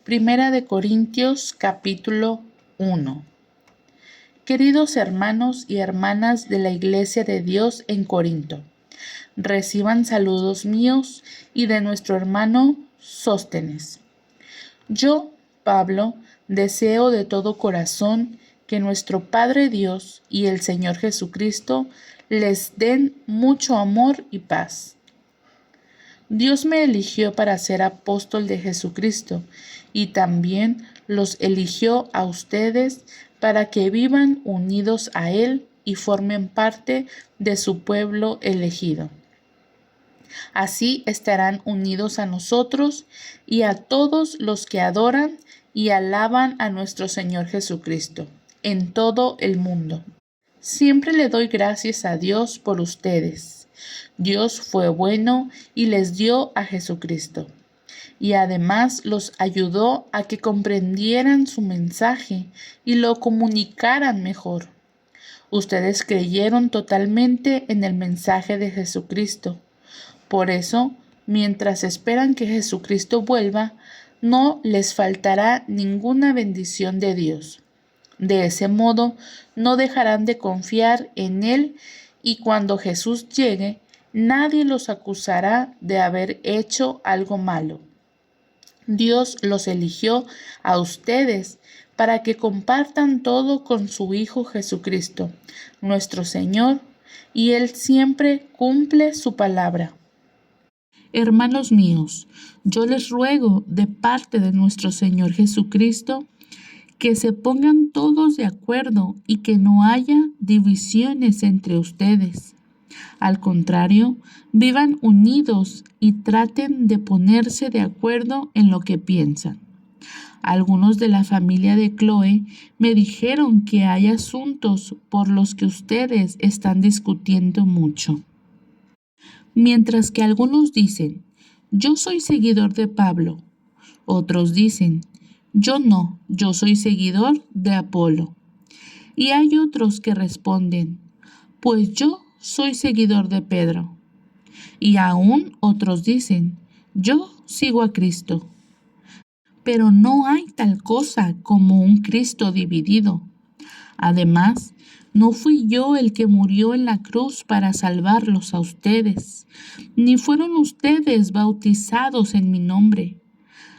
Primera de Corintios capítulo 1. Queridos hermanos y hermanas de la Iglesia de Dios en Corinto, reciban saludos míos y de nuestro hermano Sóstenes. Yo, Pablo, deseo de todo corazón que nuestro Padre Dios y el Señor Jesucristo les den mucho amor y paz. Dios me eligió para ser apóstol de Jesucristo y también los eligió a ustedes para que vivan unidos a Él y formen parte de su pueblo elegido. Así estarán unidos a nosotros y a todos los que adoran y alaban a nuestro Señor Jesucristo en todo el mundo. Siempre le doy gracias a Dios por ustedes. Dios fue bueno y les dio a Jesucristo. Y además los ayudó a que comprendieran su mensaje y lo comunicaran mejor. Ustedes creyeron totalmente en el mensaje de Jesucristo. Por eso, mientras esperan que Jesucristo vuelva, no les faltará ninguna bendición de Dios. De ese modo, no dejarán de confiar en Él y cuando Jesús llegue, nadie los acusará de haber hecho algo malo. Dios los eligió a ustedes para que compartan todo con su Hijo Jesucristo, nuestro Señor, y Él siempre cumple su palabra. Hermanos míos, yo les ruego de parte de nuestro Señor Jesucristo que se pongan todos de acuerdo y que no haya divisiones entre ustedes. Al contrario, vivan unidos y traten de ponerse de acuerdo en lo que piensan. Algunos de la familia de Chloe me dijeron que hay asuntos por los que ustedes están discutiendo mucho. Mientras que algunos dicen, yo soy seguidor de Pablo. Otros dicen, yo no, yo soy seguidor de Apolo. Y hay otros que responden, pues yo soy seguidor de Pedro. Y aún otros dicen, yo sigo a Cristo. Pero no hay tal cosa como un Cristo dividido. Además, no fui yo el que murió en la cruz para salvarlos a ustedes, ni fueron ustedes bautizados en mi nombre.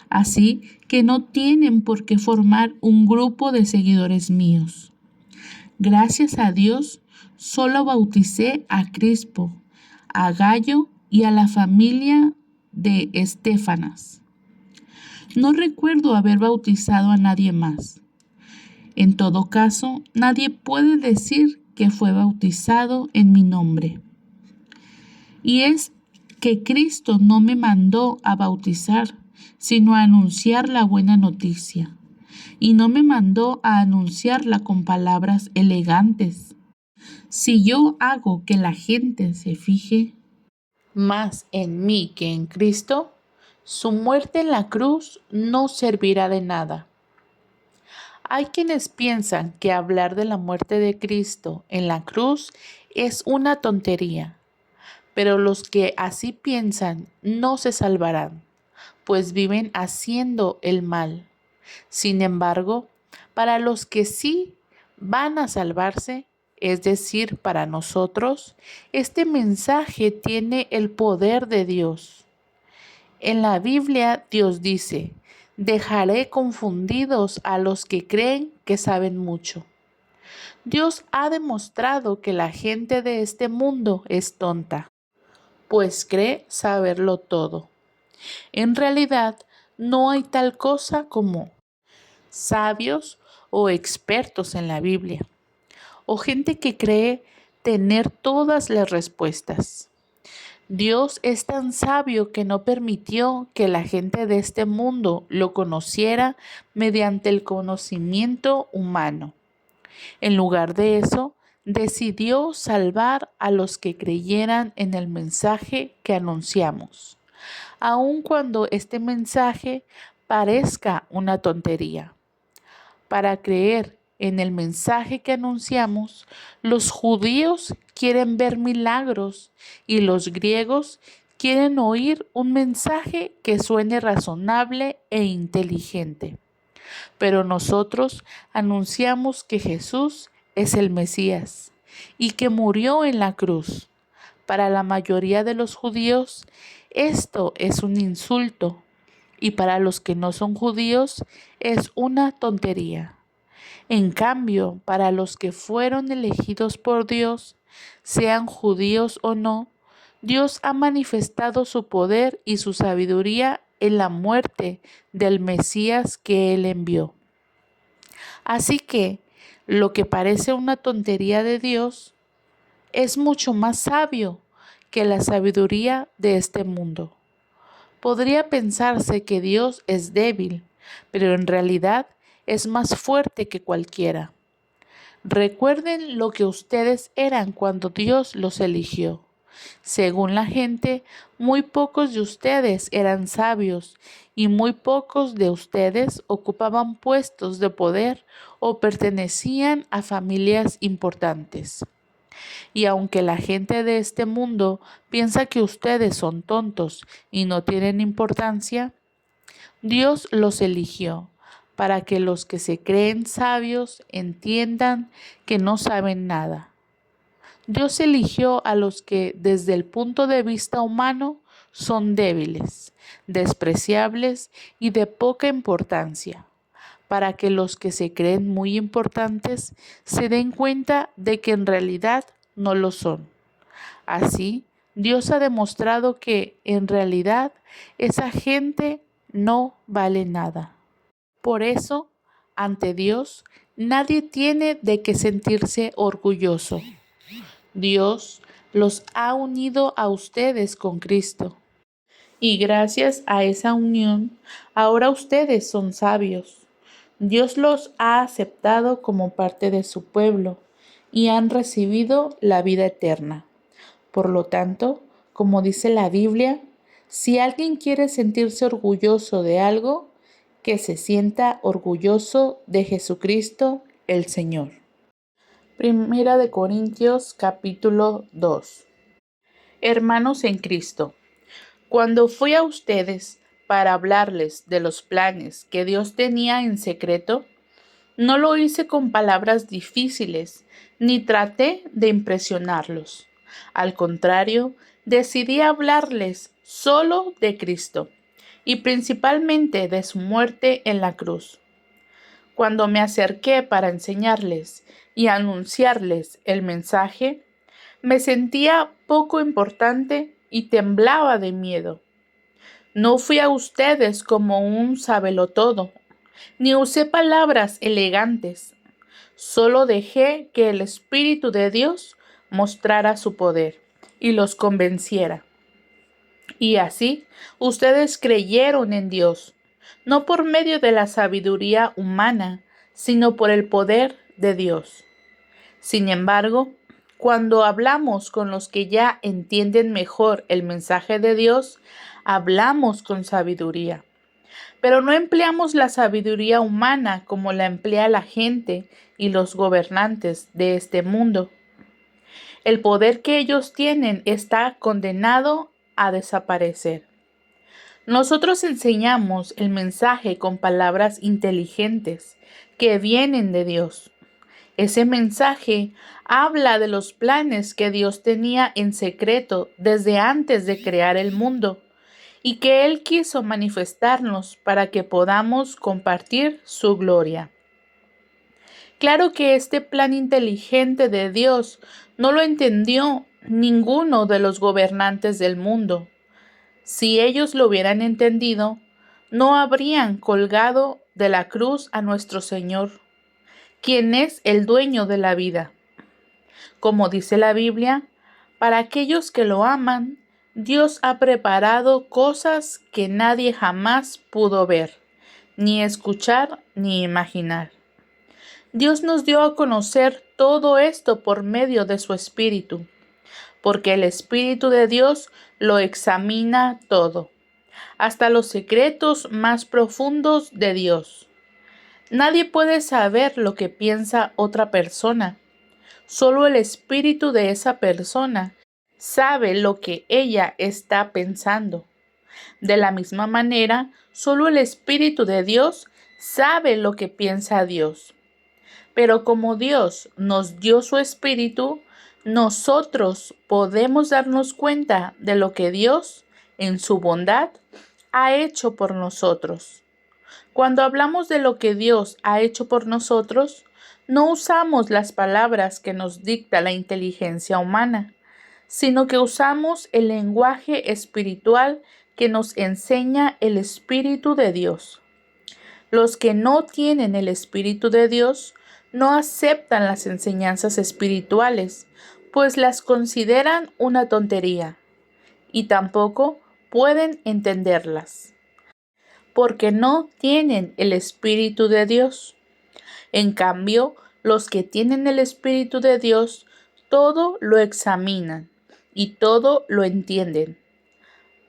Así que no tienen por qué formar un grupo de seguidores míos. Gracias a Dios, solo bauticé a Crispo, a Gayo y a la familia de Estéfanas. No recuerdo haber bautizado a nadie más. En todo caso, nadie puede decir que fue bautizado en mi nombre. Y es que Cristo no me mandó a bautizar, sino a anunciar la buena noticia. Y no me mandó a anunciarla con palabras elegantes. Si yo hago que la gente se fije más en mí que en Cristo, su muerte en la cruz no servirá de nada. Hay quienes piensan que hablar de la muerte de Cristo en la cruz es una tontería, pero los que así piensan no se salvarán, pues viven haciendo el mal. Sin embargo, para los que sí van a salvarse, es decir, para nosotros, este mensaje tiene el poder de Dios. En la Biblia Dios dice, dejaré confundidos a los que creen que saben mucho. Dios ha demostrado que la gente de este mundo es tonta, pues cree saberlo todo. En realidad, no hay tal cosa como sabios o expertos en la Biblia, o gente que cree tener todas las respuestas. Dios es tan sabio que no permitió que la gente de este mundo lo conociera mediante el conocimiento humano. En lugar de eso, decidió salvar a los que creyeran en el mensaje que anunciamos, aun cuando este mensaje parezca una tontería. Para creer en el mensaje que anunciamos, los judíos quieren ver milagros y los griegos quieren oír un mensaje que suene razonable e inteligente. Pero nosotros anunciamos que Jesús es el Mesías y que murió en la cruz. Para la mayoría de los judíos, esto es un insulto, y para los que no son judíos, es una tontería. En cambio, para los que fueron elegidos por Dios, sean judíos o no, Dios ha manifestado su poder y su sabiduría en la muerte del Mesías que Él envió. Así que, lo que parece una tontería de Dios es mucho más sabio que la sabiduría de este mundo. Podría pensarse que Dios es débil, pero en realidad es más fuerte que cualquiera. Recuerden lo que ustedes eran cuando Dios los eligió. Según la gente, muy pocos de ustedes eran sabios y muy pocos de ustedes ocupaban puestos de poder o pertenecían a familias importantes. Y aunque la gente de este mundo piensa que ustedes son tontos y no tienen importancia, Dios los eligió para que los que se creen sabios entiendan que no saben nada. Dios eligió a los que desde el punto de vista humano son débiles, despreciables y de poca importancia, para que los que se creen muy importantes se den cuenta de que en realidad no lo son. Así, Dios ha demostrado que en realidad esa gente no vale nada. Por eso, ante Dios, nadie tiene de qué sentirse orgulloso. Dios los ha unido a ustedes con Cristo. Y gracias a esa unión, ahora ustedes son sabios. Dios los ha aceptado como parte de su pueblo y han recibido la vida eterna. Por lo tanto, como dice la Biblia, si alguien quiere sentirse orgulloso de algo, que se sienta orgulloso de Jesucristo el Señor. Primera de Corintios capítulo 2. Hermanos en Cristo, cuando fui a ustedes para hablarles de los planes que Dios tenía en secreto, no lo hice con palabras difíciles, ni traté de impresionarlos. Al contrario, decidí hablarles solo de Cristo y principalmente de su muerte en la cruz. Cuando me acerqué para enseñarles y anunciarles el mensaje, me sentía poco importante y temblaba de miedo. No fui a ustedes como un sabelotodo, ni usé palabras elegantes. Solo dejé que el Espíritu de Dios mostrara su poder y los convenciera. Y así, ustedes creyeron en Dios, no por medio de la sabiduría humana, sino por el poder de Dios. Sin embargo, cuando hablamos con los que ya entienden mejor el mensaje de Dios, hablamos con sabiduría. Pero no empleamos la sabiduría humana como la emplea la gente y los gobernantes de este mundo. El poder que ellos tienen está condenado a desaparecer. Nosotros enseñamos el mensaje con palabras inteligentes que vienen de Dios. Ese mensaje habla de los planes que Dios tenía en secreto desde antes de crear el mundo y que Él quiso manifestarnos para que podamos compartir su gloria. Claro que este plan inteligente de Dios no lo entendió ninguno de los gobernantes del mundo. Si ellos lo hubieran entendido, no habrían colgado de la cruz a nuestro Señor, quien es el dueño de la vida. Como dice la Biblia, para aquellos que lo aman, Dios ha preparado cosas que nadie jamás pudo ver, ni escuchar, ni imaginar. Dios nos dio a conocer todo esto por medio de su Espíritu, porque el Espíritu de Dios lo examina todo, hasta los secretos más profundos de Dios. Nadie puede saber lo que piensa otra persona. Solo el espíritu de esa persona sabe lo que ella está pensando. De la misma manera, solo el Espíritu de Dios sabe lo que piensa Dios. Pero como Dios nos dio su Espíritu, nosotros podemos darnos cuenta de lo que Dios, en su bondad, ha hecho por nosotros. Cuando hablamos de lo que Dios ha hecho por nosotros, no usamos las palabras que nos dicta la inteligencia humana, sino que usamos el lenguaje espiritual que nos enseña el Espíritu de Dios. Los que no tienen el Espíritu de Dios no aceptan las enseñanzas espirituales, pues las consideran una tontería, y tampoco pueden entenderlas, porque no tienen el Espíritu de Dios. En cambio, los que tienen el Espíritu de Dios, todo lo examinan y todo lo entienden.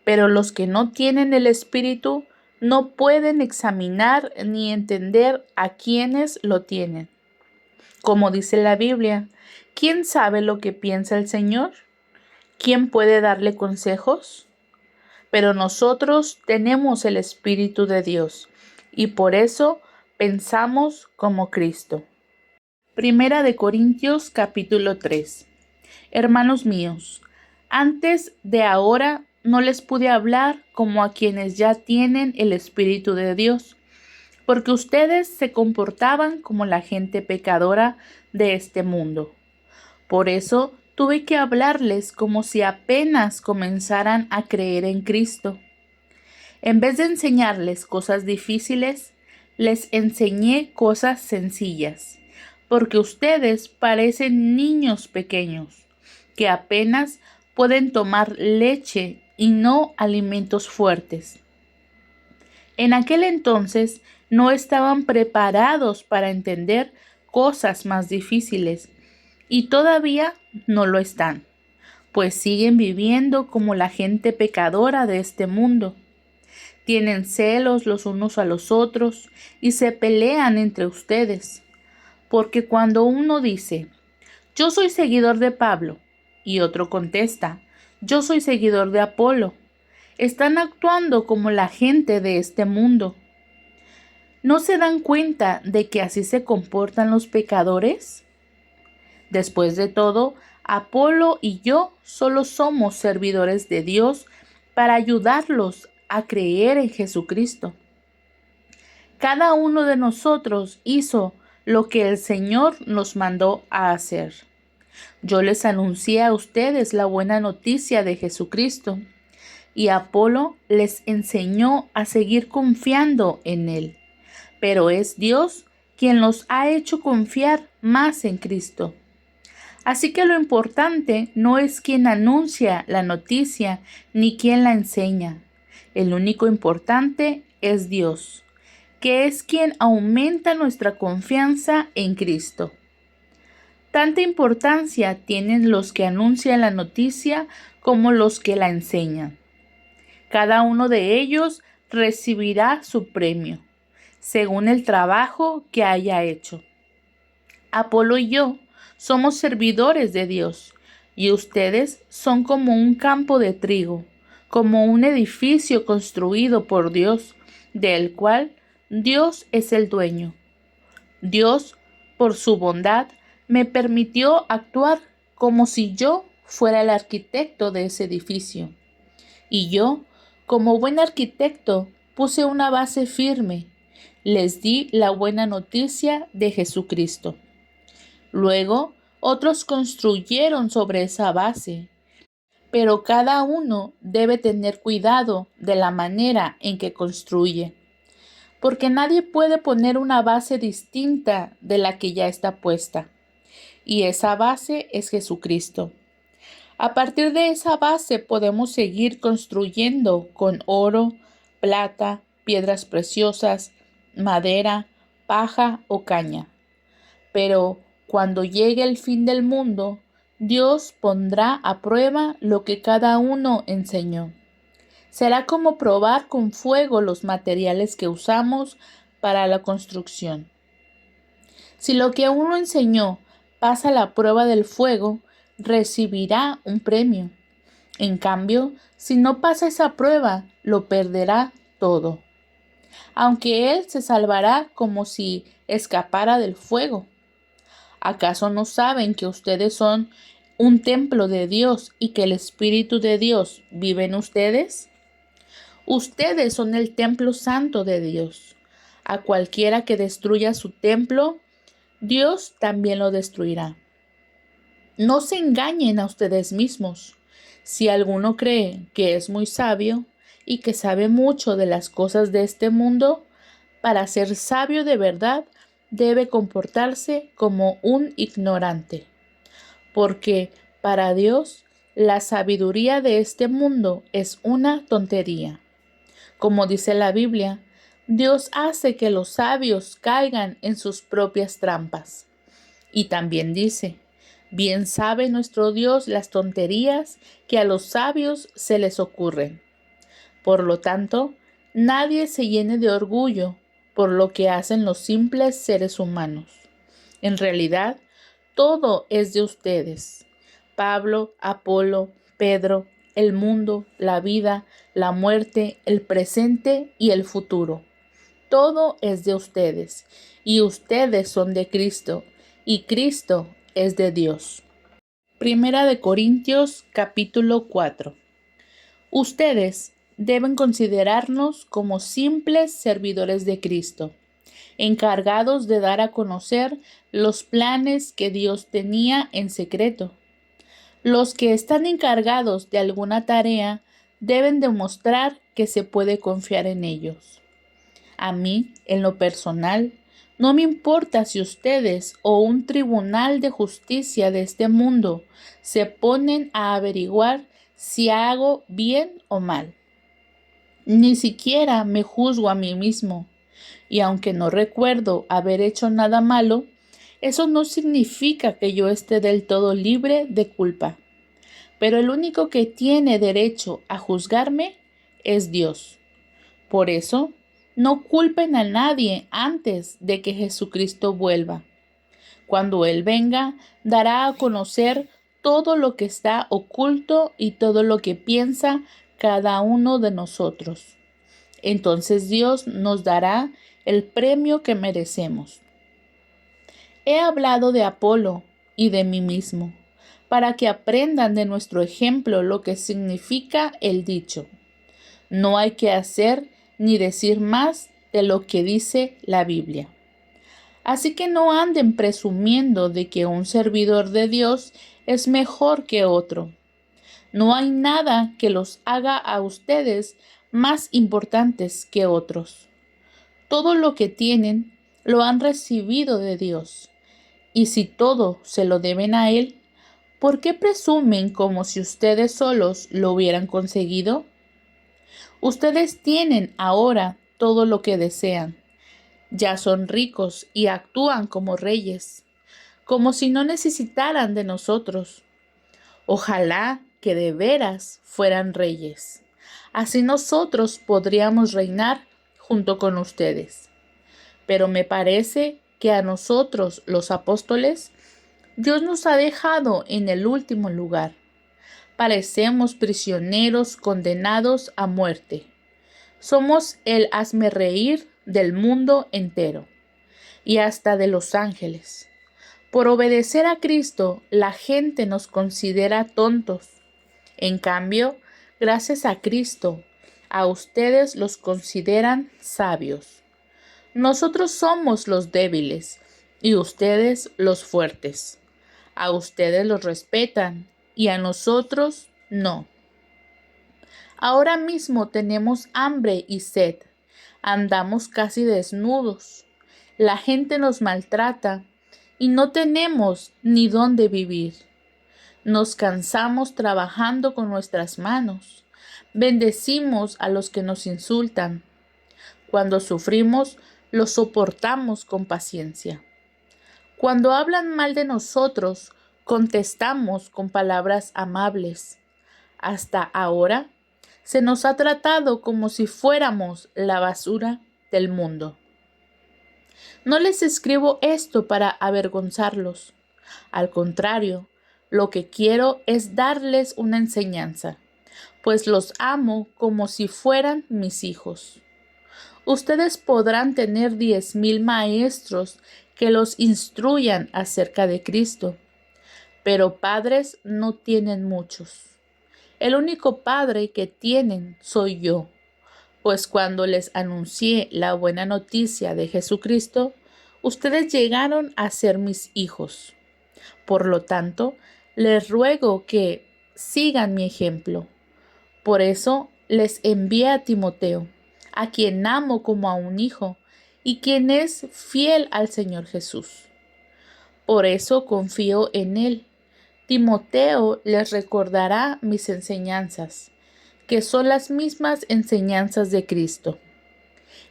Pero los que no tienen el Espíritu no pueden examinar ni entender a quienes lo tienen. Como dice la Biblia, ¿quién sabe lo que piensa el Señor? ¿Quién puede darle consejos? Pero nosotros tenemos el Espíritu de Dios y por eso pensamos como Cristo. Primera de Corintios capítulo 3. Hermanos míos, antes de ahora no les pude hablar como a quienes ya tienen el Espíritu de Dios, porque ustedes se comportaban como la gente pecadora de este mundo. Por eso tuve que hablarles como si apenas comenzaran a creer en Cristo. En vez de enseñarles cosas difíciles, les enseñé cosas sencillas, porque ustedes parecen niños pequeños, que apenas pueden tomar leche y no alimentos fuertes. En aquel entonces no estaban preparados para entender cosas más difíciles y todavía no lo están, pues siguen viviendo como la gente pecadora de este mundo. Tienen celos los unos a los otros y se pelean entre ustedes, porque cuando uno dice, yo soy seguidor de Pablo, y otro contesta, yo soy seguidor de Apolo, están actuando como la gente de este mundo. ¿No se dan cuenta de que así se comportan los pecadores? Después de todo, Apolo y yo solo somos servidores de Dios para ayudarlos a creer en Jesucristo. Cada uno de nosotros hizo lo que el Señor nos mandó a hacer. Yo les anuncié a ustedes la buena noticia de Jesucristo, y Apolo les enseñó a seguir confiando en Él. Pero es Dios quien los ha hecho confiar más en Cristo. Así que lo importante no es quién anuncia la noticia ni quién la enseña. El único importante es Dios, que es quien aumenta nuestra confianza en Cristo. Tanta importancia tienen los que anuncian la noticia como los que la enseñan. Cada uno de ellos recibirá su premio, según el trabajo que haya hecho. Apolo y yo somos servidores de Dios, y ustedes son como un campo de trigo, como un edificio construido por Dios, del cual Dios es el dueño. Dios, por su bondad, me permitió actuar como si yo fuera el arquitecto de ese edificio. Y yo, como buen arquitecto, puse una base firme. Les di la buena noticia de Jesucristo. Luego, otros construyeron sobre esa base. Pero cada uno debe tener cuidado de la manera en que construye, porque nadie puede poner una base distinta de la que ya está puesta. Y esa base es Jesucristo. A partir de esa base podemos seguir construyendo con oro, plata, piedras preciosas, madera, paja o caña. Pero cuando llegue el fin del mundo, Dios pondrá a prueba lo que cada uno enseñó. Será como probar con fuego los materiales que usamos para la construcción. Si lo que uno enseñó pasa la prueba del fuego, recibirá un premio. En cambio, si no pasa esa prueba, lo perderá todo, aunque él se salvará como si escapara del fuego. ¿Acaso no saben que ustedes son un templo de Dios y que el Espíritu de Dios vive en ustedes? Ustedes son el templo santo de Dios. A cualquiera que destruya su templo, Dios también lo destruirá. No se engañen a ustedes mismos. Si alguno cree que es muy sabio y que sabe mucho de las cosas de este mundo, para ser sabio de verdad debe comportarse como un ignorante. Porque para Dios la sabiduría de este mundo es una tontería. Como dice la Biblia, Dios hace que los sabios caigan en sus propias trampas. Y también dice, bien sabe nuestro Dios las tonterías que a los sabios se les ocurren. Por lo tanto, nadie se llene de orgullo por lo que hacen los simples seres humanos. En realidad, todo es de ustedes. Pablo, Apolo, Pedro, el mundo, la vida, la muerte, el presente y el futuro. Todo es de ustedes, y ustedes son de Cristo, y Cristo es de Dios. Primera de Corintios capítulo 4. Ustedes deben considerarnos como simples servidores de Cristo, encargados de dar a conocer los planes que Dios tenía en secreto. Los que están encargados de alguna tarea deben demostrar que se puede confiar en ellos. A mí, en lo personal, no me importa si ustedes o un tribunal de justicia de este mundo se ponen a averiguar si hago bien o mal. Ni siquiera me juzgo a mí mismo, y aunque no recuerdo haber hecho nada malo, eso no significa que yo esté del todo libre de culpa. Pero el único que tiene derecho a juzgarme es Dios. Por eso, no culpen a nadie antes de que Jesucristo vuelva. Cuando Él venga, dará a conocer todo lo que está oculto y todo lo que piensa cada uno de nosotros. Entonces Dios nos dará el premio que merecemos. He hablado de Apolo y de mí mismo, para que aprendan de nuestro ejemplo lo que significa el dicho: no hay que hacer ni decir más de lo que dice la Biblia. Así que no anden presumiendo de que un servidor de Dios es mejor que otro. No hay nada que los haga a ustedes más importantes que otros. Todo lo que tienen lo han recibido de Dios. Y si todo se lo deben a Él, ¿por qué presumen como si ustedes solos lo hubieran conseguido? Ustedes tienen ahora todo lo que desean. Ya son ricos y actúan como reyes, como si no necesitaran de nosotros. Ojalá que de veras fueran reyes. Así nosotros podríamos reinar junto con ustedes. Pero me parece que a nosotros, los apóstoles, Dios nos ha dejado en el último lugar. Parecemos prisioneros condenados a muerte. Somos el hazmerreír del mundo entero y hasta de los ángeles. Por obedecer a Cristo, la gente nos considera tontos. En cambio, gracias a Cristo, a ustedes los consideran sabios. Nosotros somos los débiles y ustedes los fuertes. A ustedes los respetan y a nosotros no. Ahora mismo tenemos hambre y sed. Andamos casi desnudos. La gente nos maltrata y no tenemos ni dónde vivir. Nos cansamos trabajando con nuestras manos. Bendecimos a los que nos insultan. Cuando sufrimos, lo soportamos con paciencia. Cuando hablan mal de nosotros, contestamos con palabras amables. Hasta ahora, se nos ha tratado como si fuéramos la basura del mundo. No les escribo esto para avergonzarlos. Al contrario, lo que quiero es darles una enseñanza. pues los amo como si fueran mis hijos. Ustedes podrán tener 10,000 maestros que los instruyan acerca de Cristo, pero padres no tienen muchos. El único padre que tienen soy yo, pues cuando les anuncié la buena noticia de Jesucristo, ustedes llegaron a ser mis hijos. Por lo tanto, les ruego que sigan mi ejemplo. Por eso les envié a Timoteo, a quien amo como a un hijo, y quien es fiel al Señor Jesús. Por eso confío en él. Timoteo les recordará mis enseñanzas, que son las mismas enseñanzas de Cristo.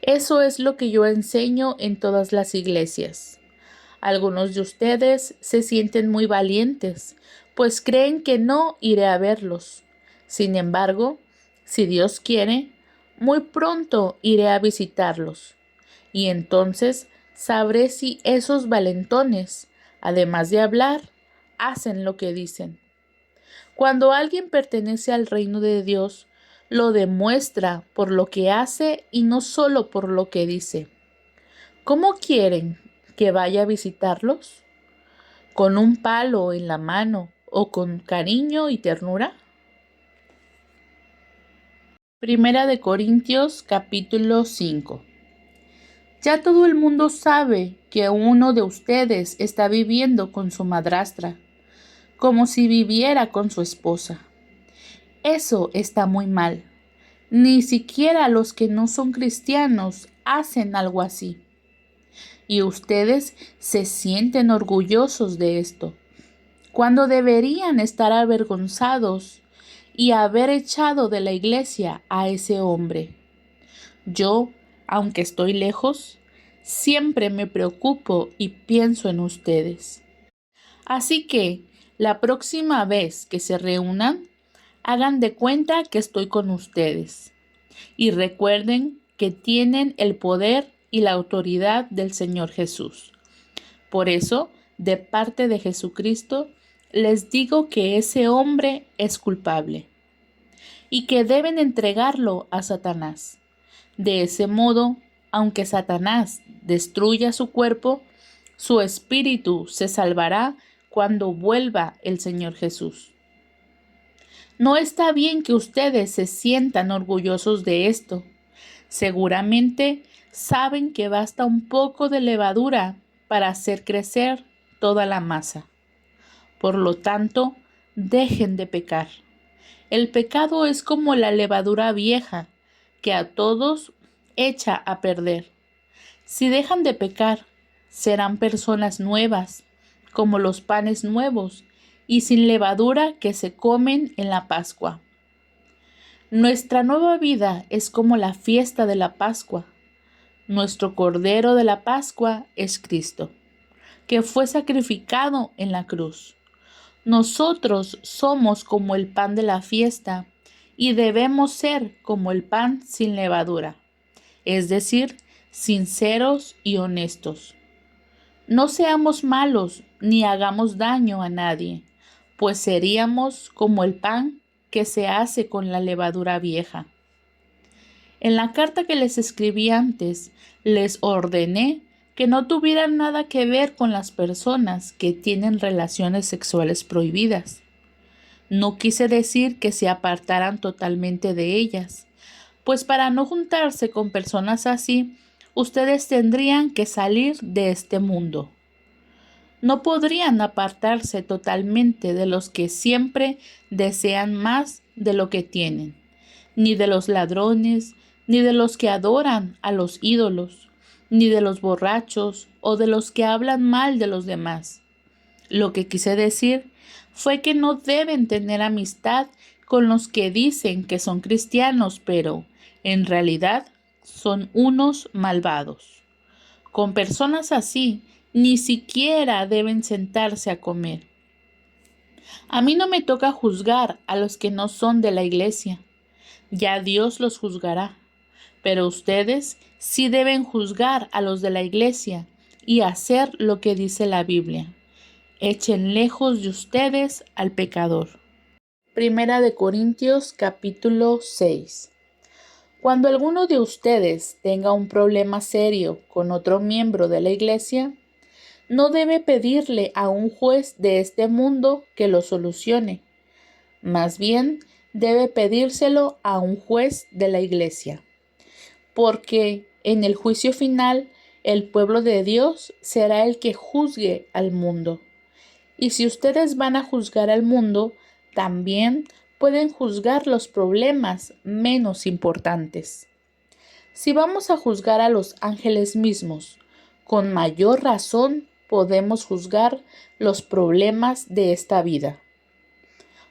Eso es lo que yo enseño en todas las iglesias. Algunos de ustedes se sienten muy valientes, pues creen que no iré a verlos. Sin embargo, si Dios quiere, muy pronto iré a visitarlos. Y entonces sabré si esos valentones, además de hablar, hacen lo que dicen. Cuando alguien pertenece al reino de Dios, lo demuestra por lo que hace y no solo por lo que dice. ¿Cómo quieren que vaya a visitarlos? ¿Con un palo en la mano o con cariño y ternura? Primera de Corintios capítulo 5. Ya todo el mundo sabe que uno de ustedes está viviendo con su madrastra, como si viviera con su esposa. Eso está muy mal. Ni siquiera los que no son cristianos hacen algo así. Y ustedes se sienten orgullosos de esto, cuando deberían estar avergonzados y haber echado de la iglesia a ese hombre. Yo, aunque estoy lejos, siempre me preocupo y pienso en ustedes. Así que, la próxima vez que se reúnan, hagan de cuenta que estoy con ustedes. Y recuerden que tienen el poder y la autoridad del Señor Jesús. Por eso, de parte de Jesucristo, les digo que ese hombre es culpable y que deben entregarlo a Satanás. De ese modo, aunque Satanás destruya su cuerpo, su espíritu se salvará cuando vuelva el Señor Jesús. No está bien que ustedes se sientan orgullosos de esto. Seguramente saben que basta un poco de levadura para hacer crecer toda la masa. Por lo tanto, dejen de pecar. El pecado es como la levadura vieja, que a todos echa a perder. Si dejan de pecar, serán personas nuevas, como los panes nuevos y sin levadura que se comen en la Pascua. Nuestra nueva vida es como la fiesta de la Pascua. Nuestro Cordero de la Pascua es Cristo, que fue sacrificado en la cruz. Nosotros somos como el pan de la fiesta y debemos ser como el pan sin levadura, es decir, sinceros y honestos. No seamos malos ni hagamos daño a nadie, pues seríamos como el pan que se hace con la levadura vieja. En la carta que les escribí antes, les ordené que no tuvieran nada que ver con las personas que tienen relaciones sexuales prohibidas. No quise decir que se apartaran totalmente de ellas, pues para no juntarse con personas así, ustedes tendrían que salir de este mundo. No podrían apartarse totalmente de los que siempre desean más de lo que tienen, ni de los ladrones, ni de los que adoran a los ídolos, ni de los borrachos o de los que hablan mal de los demás. Lo que quise decir fue que no deben tener amistad con los que dicen que son cristianos, pero en realidad son unos malvados. Con personas así, ni siquiera deben sentarse a comer. A mí no me toca juzgar a los que no son de la iglesia. Ya Dios los juzgará. Pero ustedes sí deben juzgar a los de la iglesia y hacer lo que dice la Biblia. Echen lejos de ustedes al pecador. Primera de Corintios capítulo 6. Cuando alguno de ustedes tenga un problema serio con otro miembro de la iglesia, no debe pedirle a un juez de este mundo que lo solucione. Más bien, debe pedírselo a un juez de la iglesia, porque en el juicio final el pueblo de Dios será el que juzgue al mundo. Y si ustedes van a juzgar al mundo, también pueden juzgar los problemas menos importantes. Si vamos a juzgar a los ángeles mismos, con mayor razón podemos juzgar los problemas de esta vida.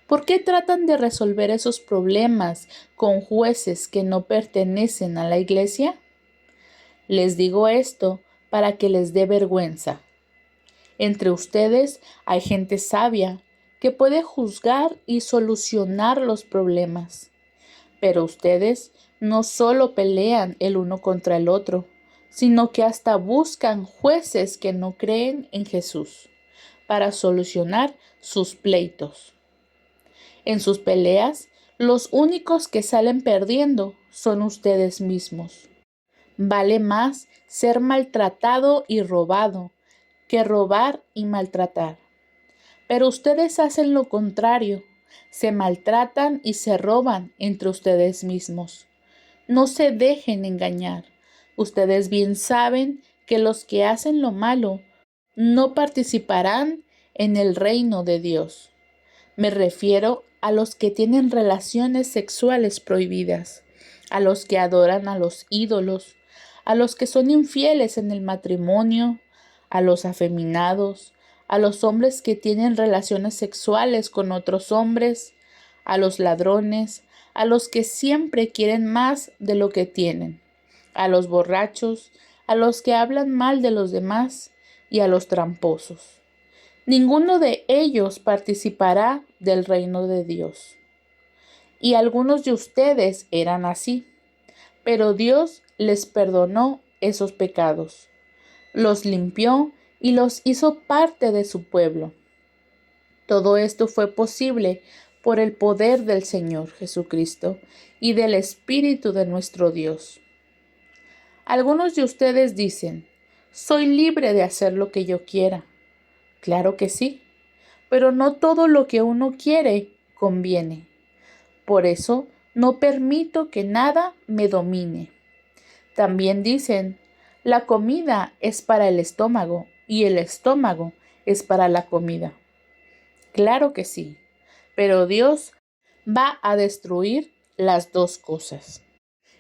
¿Por qué tratan de resolver esos problemas con jueces que no pertenecen a la iglesia? Les digo esto para que les dé vergüenza. Entre ustedes hay gente sabia que puede juzgar y solucionar los problemas. Pero ustedes no solo pelean el uno contra el otro, sino que hasta buscan jueces que no creen en Jesús para solucionar sus pleitos. En sus peleas, los únicos que salen perdiendo son ustedes mismos. Vale más ser maltratado y robado que robar y maltratar. Pero ustedes hacen lo contrario, se maltratan y se roban entre ustedes mismos. No se dejen engañar. Ustedes bien saben que los que hacen lo malo no participarán en el reino de Dios. Me refiero a los que tienen relaciones sexuales prohibidas, a los que adoran a los ídolos, a los que son infieles en el matrimonio, a los afeminados, a los hombres que tienen relaciones sexuales con otros hombres, a los ladrones, a los que siempre quieren más de lo que tienen, a los borrachos, a los que hablan mal de los demás y a los tramposos. Ninguno de ellos participará del reino de Dios. Y algunos de ustedes eran así, pero Dios les perdonó esos pecados, los limpió y los hizo parte de su pueblo. Todo esto fue posible por el poder del Señor Jesucristo y del Espíritu de nuestro Dios. Algunos de ustedes dicen, soy libre de hacer lo que yo quiera. Claro que sí, pero no todo lo que uno quiere conviene. Por eso no permito que nada me domine. También dicen, la comida es para el estómago y el estómago es para la comida. Claro que sí, pero Dios va a destruir las dos cosas.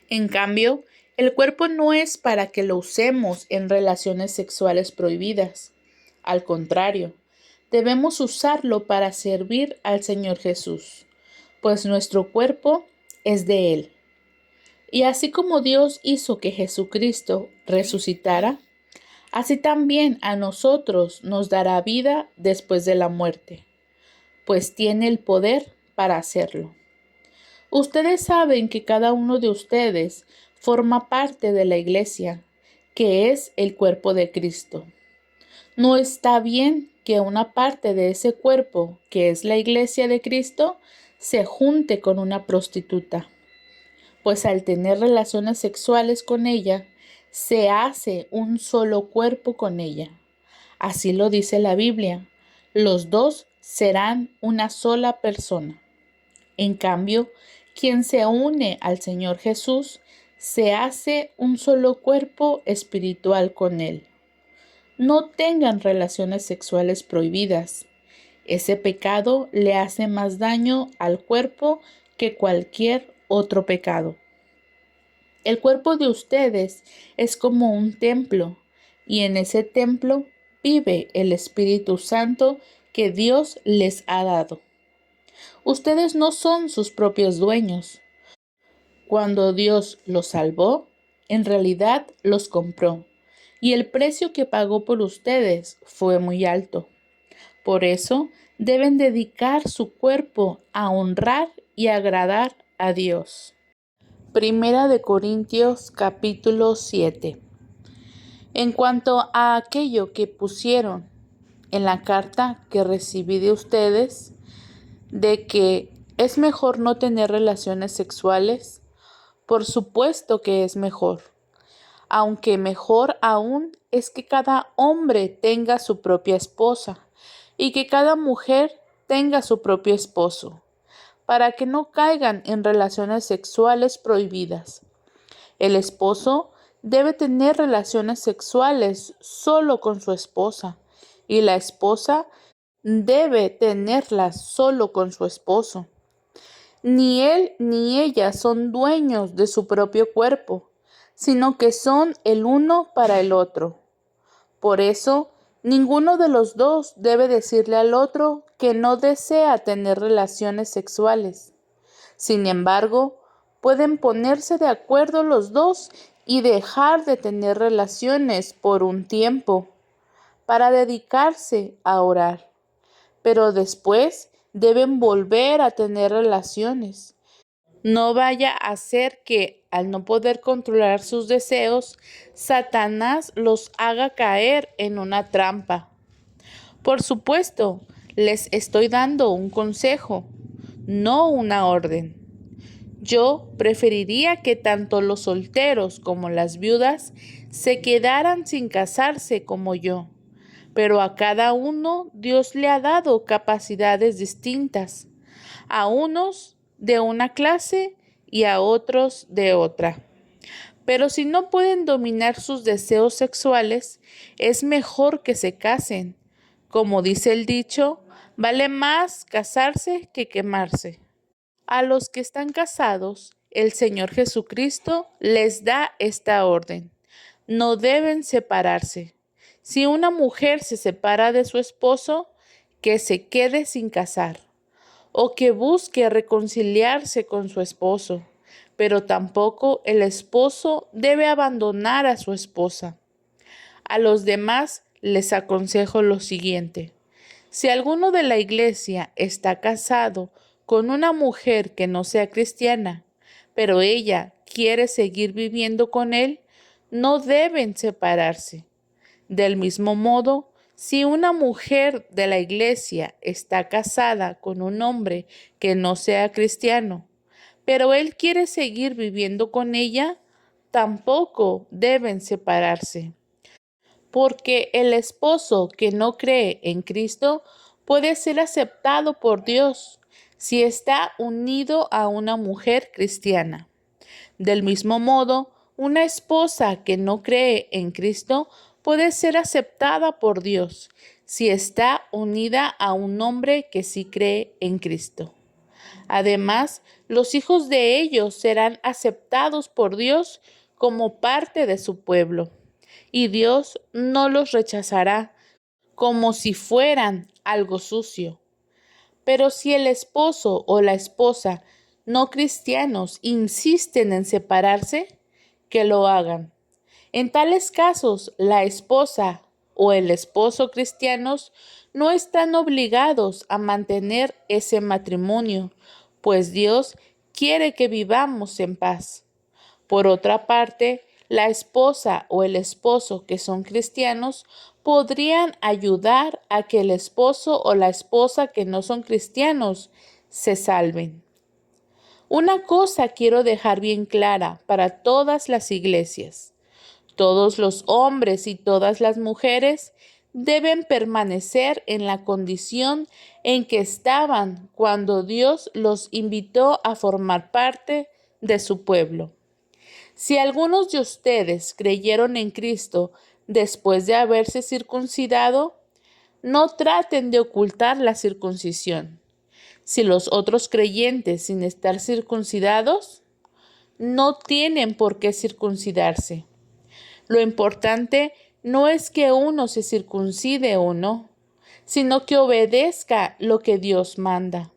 En cambio, el cuerpo no es para que lo usemos en relaciones sexuales prohibidas. Al contrario, debemos usarlo para servir al Señor Jesús, pues nuestro cuerpo es de Él. Y así como Dios hizo que Jesucristo resucitara, así también a nosotros nos dará vida después de la muerte, pues tiene el poder para hacerlo. Ustedes saben que cada uno de ustedes forma parte de la iglesia, que es el cuerpo de Cristo. No está bien que una parte de ese cuerpo, que es la iglesia de Cristo, se junte con una prostituta, pues al tener relaciones sexuales con ella, se hace un solo cuerpo con ella. Así lo dice la Biblia. Los dos serán una sola persona. En cambio, quien se une al Señor Jesús se hace un solo cuerpo espiritual con Él. No tengan relaciones sexuales prohibidas. Ese pecado le hace más daño al cuerpo que cualquier otro pecado. El cuerpo de ustedes es como un templo, y en ese templo vive el Espíritu Santo que Dios les ha dado. Ustedes no son sus propios dueños. Cuando Dios los salvó, en realidad los compró, y el precio que pagó por ustedes fue muy alto. Por eso deben dedicar su cuerpo a honrar y agradar a Dios. Primera de Corintios capítulo 7. En cuanto a aquello que pusieron en la carta que recibí de ustedes, de que ¿Es mejor no tener relaciones sexuales? Por supuesto que es mejor, aunque mejor aún es que cada hombre tenga su propia esposa y que cada mujer tenga su propio esposo, para que no caigan en relaciones sexuales prohibidas. El esposo debe tener relaciones sexuales solo con su esposa y la esposa debe tenerlas solo con su esposo. Ni él ni ella son dueños de su propio cuerpo, sino que son el uno para el otro. Por eso, ninguno de los dos debe decirle al otro que no desea tener relaciones sexuales. Sin embargo, pueden ponerse de acuerdo los dos y dejar de tener relaciones por un tiempo para dedicarse a orar. Pero después deben volver a tener relaciones. No vaya a ser que, al no poder controlar sus deseos, Satanás los haga caer en una trampa. Por supuesto, les estoy dando un consejo, no una orden. Yo preferiría que tanto los solteros como las viudas se quedaran sin casarse como yo, pero a cada uno Dios le ha dado capacidades distintas, a unos de una clase y a otros de otra. Pero si no pueden dominar sus deseos sexuales, es mejor que se casen. Como dice el dicho, vale más casarse que quemarse. A los que están casados, el Señor Jesucristo les da esta orden. No deben separarse. Si una mujer se separa de su esposo, que se quede sin casar, o que busque reconciliarse con su esposo, pero tampoco el esposo debe abandonar a su esposa. A los demás les aconsejo lo siguiente. Si alguno de la iglesia está casado con una mujer que no sea cristiana, pero ella quiere seguir viviendo con él, no deben separarse. Del mismo modo, si una mujer de la iglesia está casada con un hombre que no sea cristiano, pero él quiere seguir viviendo con ella, tampoco deben separarse. Porque el esposo que no cree en Cristo puede ser aceptado por Dios si está unido a una mujer cristiana. Del mismo modo, una esposa que no cree en Cristo puede ser aceptada por Dios si está unida a un hombre que sí cree en Cristo. Además, los hijos de ellos serán aceptados por Dios como parte de su pueblo, y Dios no los rechazará como si fueran algo sucio. Pero si el esposo o la esposa no cristianos insisten en separarse, que lo hagan. En tales casos, la esposa o el esposo cristianos no están obligados a mantener ese matrimonio, pues Dios quiere que vivamos en paz. Por otra parte, la esposa o el esposo que son cristianos podrían ayudar a que el esposo o la esposa que no son cristianos se salven. Una cosa quiero dejar bien clara para todas las iglesias. Todos los hombres y todas las mujeres deben permanecer en la condición en que estaban cuando Dios los invitó a formar parte de su pueblo. Si algunos de ustedes creyeron en Cristo después de haberse circuncidado, no traten de ocultar la circuncisión. Si los otros creyentes sin estar circuncidados, no tienen por qué circuncidarse. Lo importante no es que uno se circuncide o no, sino que obedezca lo que Dios manda.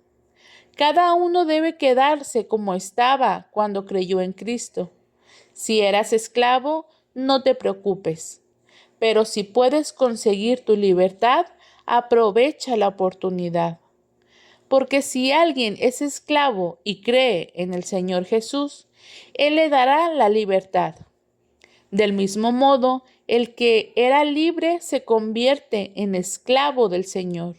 Cada uno debe quedarse como estaba cuando creyó en Cristo. Si eras esclavo, no te preocupes. Pero si puedes conseguir tu libertad, aprovecha la oportunidad. Porque si alguien es esclavo y cree en el Señor Jesús, Él le dará la libertad. Del mismo modo, el que era libre se convierte en esclavo del Señor.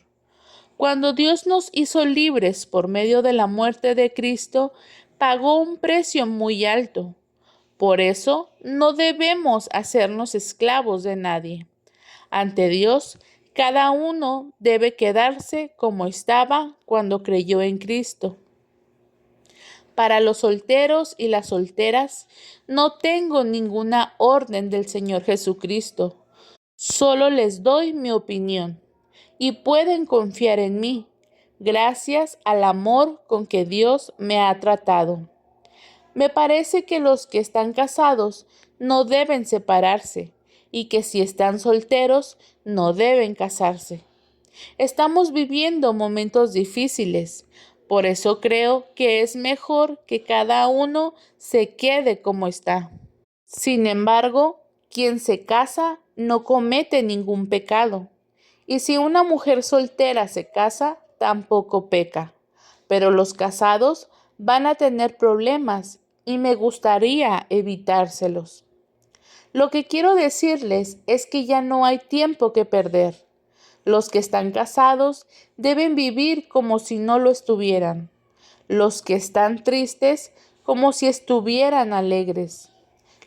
Cuando Dios nos hizo libres por medio de la muerte de Cristo, pagó un precio muy alto. Por eso no debemos hacernos esclavos de nadie. Ante Dios, cada uno debe quedarse como estaba cuando creyó en Cristo. Para los solteros y las solteras, no tengo ninguna orden del Señor Jesucristo. Solo les doy mi opinión y pueden confiar en mí, gracias al amor con que Dios me ha tratado. Me parece que los que están casados no deben separarse y que si están solteros no deben casarse. Estamos viviendo momentos difíciles, por eso creo que es mejor que cada uno se quede como está. Sin embargo, quien se casa no comete ningún pecado. Y si una mujer soltera se casa, tampoco peca. Pero los casados van a tener problemas y me gustaría evitárselos. Lo que quiero decirles es que ya no hay tiempo que perder. Los que están casados deben vivir como si no lo estuvieran. Los que están tristes como si estuvieran alegres.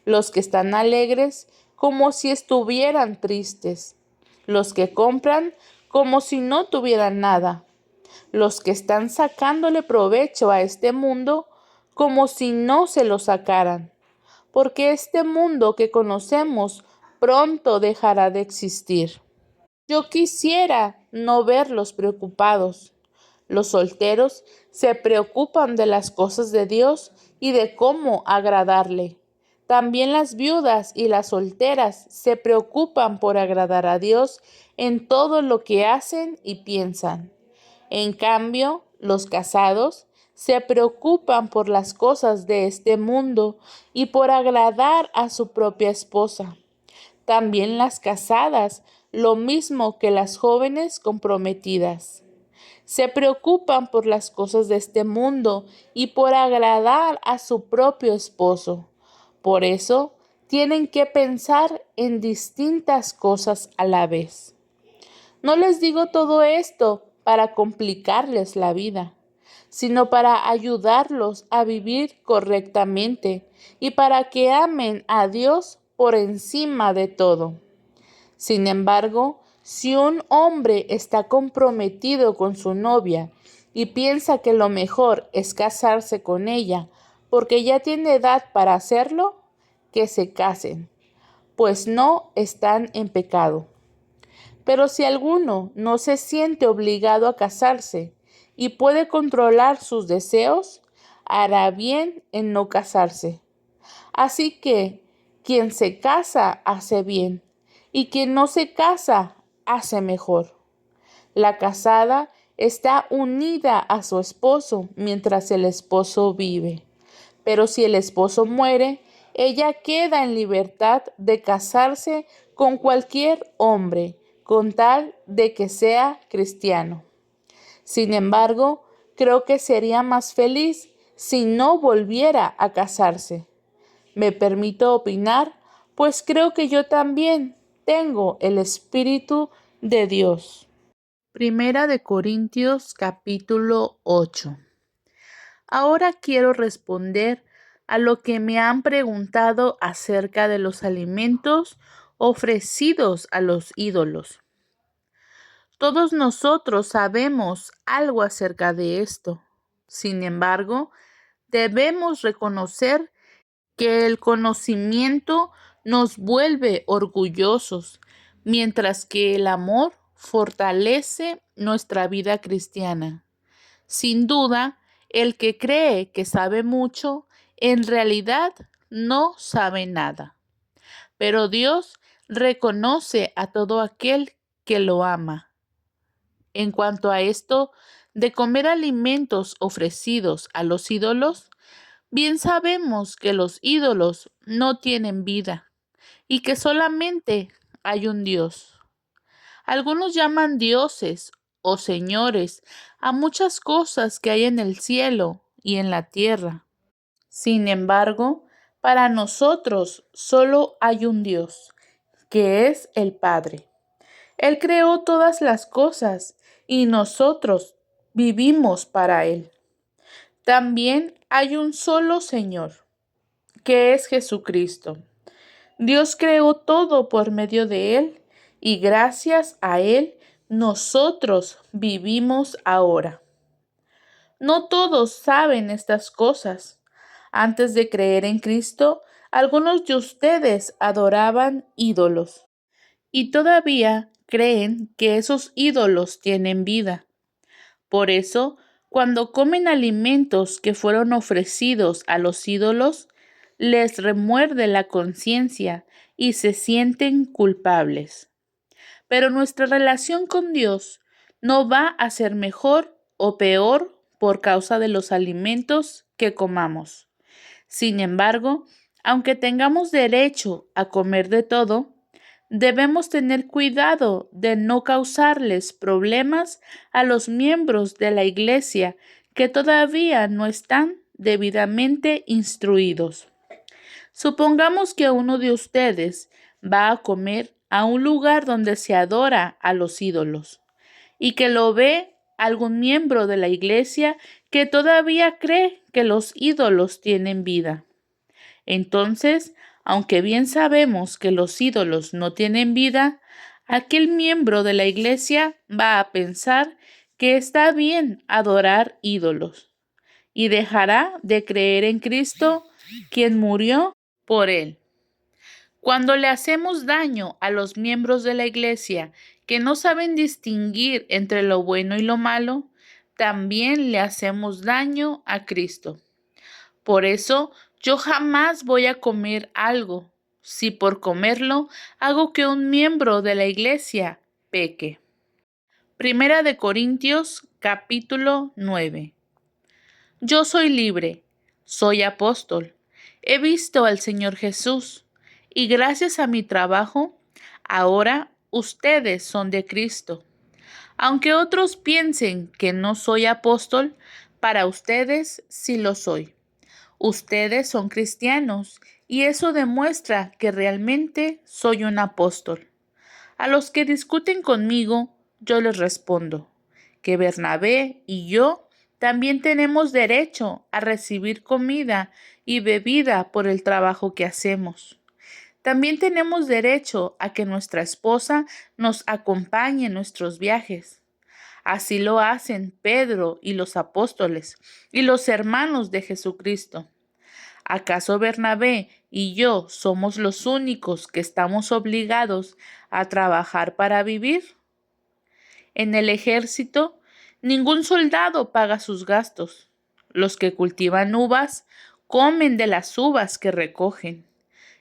Los que están alegres como si estuvieran tristes. Los que compran como si no tuvieran nada. Los que están sacándole provecho a este mundo como si no se lo sacaran. Porque este mundo que conocemos pronto dejará de existir. Yo quisiera no verlos preocupados. Los solteros se preocupan de las cosas de Dios y de cómo agradarle. También las viudas y las solteras se preocupan por agradar a Dios en todo lo que hacen y piensan. En cambio, los casados se preocupan por las cosas de este mundo y por agradar a su propia esposa. También las casadas, lo mismo que las jóvenes comprometidas. Se preocupan por las cosas de este mundo y por agradar a su propio esposo. Por eso, tienen que pensar en distintas cosas a la vez. No les digo todo esto para complicarles la vida, sino para ayudarlos a vivir correctamente y para que amen a Dios por encima de todo. Sin embargo, si un hombre está comprometido con su novia y piensa que lo mejor es casarse con ella porque ya tiene edad para hacerlo, que se casen, pues no están en pecado. Pero si alguno no se siente obligado a casarse y puede controlar sus deseos, hará bien en no casarse. Así que quien se casa hace bien y quien no se casa hace mejor. La casada está unida a su esposo mientras el esposo vive. Pero si el esposo muere, ella queda en libertad de casarse con cualquier hombre, con tal de que sea cristiano. Sin embargo, creo que sería más feliz si no volviera a casarse. Me permito opinar, pues creo que yo también tengo el Espíritu de Dios. Primera de Corintios capítulo 8. Ahora quiero responder a lo que me han preguntado acerca de los alimentos ofrecidos a los ídolos. Todos nosotros sabemos algo acerca de esto. Sin embargo, debemos reconocer que el conocimiento nos vuelve orgullosos, mientras que el amor fortalece nuestra vida cristiana. Sin duda, el que cree que sabe mucho, en realidad no sabe nada. Pero Dios reconoce a todo aquel que lo ama. En cuanto a esto de comer alimentos ofrecidos a los ídolos, bien sabemos que los ídolos no tienen vida y que solamente hay un Dios. Algunos llaman dioses o señores a muchas cosas que hay en el cielo y en la tierra. Sin embargo, para nosotros solo hay un Dios, que es el Padre. Él creó todas las cosas y nosotros vivimos para Él. También hay un solo Señor, que es Jesucristo. Dios creó todo por medio de Él y gracias a Él nosotros vivimos ahora. No todos saben estas cosas. Antes de creer en Cristo, algunos de ustedes adoraban ídolos y todavía creen que esos ídolos tienen vida. Por eso, cuando comen alimentos que fueron ofrecidos a los ídolos, les remuerde la conciencia y se sienten culpables. Pero nuestra relación con Dios no va a ser mejor o peor por causa de los alimentos que comamos. Sin embargo, aunque tengamos derecho a comer de todo, debemos tener cuidado de no causarles problemas a los miembros de la iglesia que todavía no están debidamente instruidos. Supongamos que uno de ustedes va a comer a un lugar donde se adora a los ídolos y que lo ve algún miembro de la iglesia que todavía cree que los ídolos tienen vida. Entonces, aunque bien sabemos que los ídolos no tienen vida, aquel miembro de la iglesia va a pensar que está bien adorar ídolos y dejará de creer en Cristo, quien murió por él. Cuando le hacemos daño a los miembros de la iglesia que no saben distinguir entre lo bueno y lo malo, también le hacemos daño a Cristo. Por eso, yo jamás voy a comer algo si por comerlo hago que un miembro de la iglesia peque. Primera de Corintios, capítulo 9. Yo soy libre, soy apóstol, he visto al Señor Jesús, y gracias a mi trabajo, ahora ustedes son de Cristo. Aunque otros piensen que no soy apóstol, para ustedes sí lo soy. Ustedes son cristianos y eso demuestra que realmente soy un apóstol. A los que discuten conmigo, yo les respondo que Bernabé y yo también tenemos derecho a recibir comida y bebida por el trabajo que hacemos. También tenemos derecho a que nuestra esposa nos acompañe en nuestros viajes. Así lo hacen Pedro y los apóstoles y los hermanos de Jesucristo. ¿Acaso Bernabé y yo somos los únicos que estamos obligados a trabajar para vivir? En el ejército, ningún soldado paga sus gastos. Los que cultivan uvas comen de las uvas que recogen,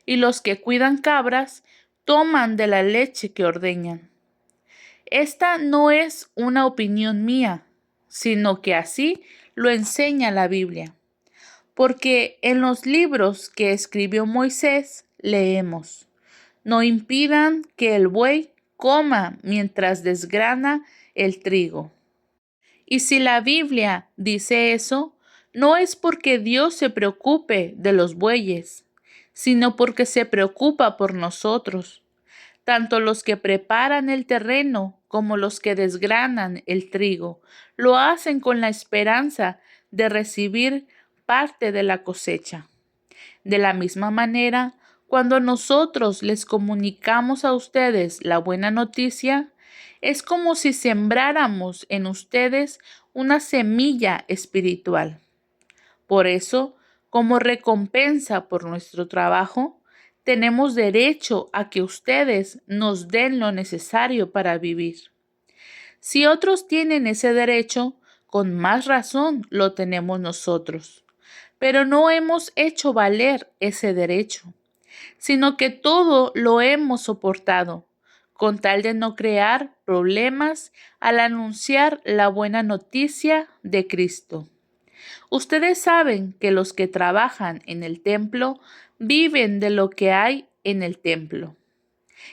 y los que cuidan cabras toman de la leche que ordeñan. Esta no es una opinión mía, sino que así lo enseña la Biblia. Porque en los libros que escribió Moisés leemos: no impidan que el buey coma mientras desgrana el trigo. Y si la Biblia dice eso, no es porque Dios se preocupe de los bueyes, sino porque se preocupa por nosotros, tanto los que preparan el terreno como los que desgranan el trigo. Lo hacen con la esperanza de recibir parte de la cosecha. De la misma manera, cuando nosotros les comunicamos a ustedes la buena noticia, es como si sembráramos en ustedes una semilla espiritual. Por eso, como recompensa por nuestro trabajo, tenemos derecho a que ustedes nos den lo necesario para vivir. Si otros tienen ese derecho, con más razón lo tenemos nosotros. Pero no hemos hecho valer ese derecho, sino que todo lo hemos soportado, con tal de no crear problemas al anunciar la buena noticia de Cristo. Ustedes saben que los que trabajan en el templo viven de lo que hay en el templo.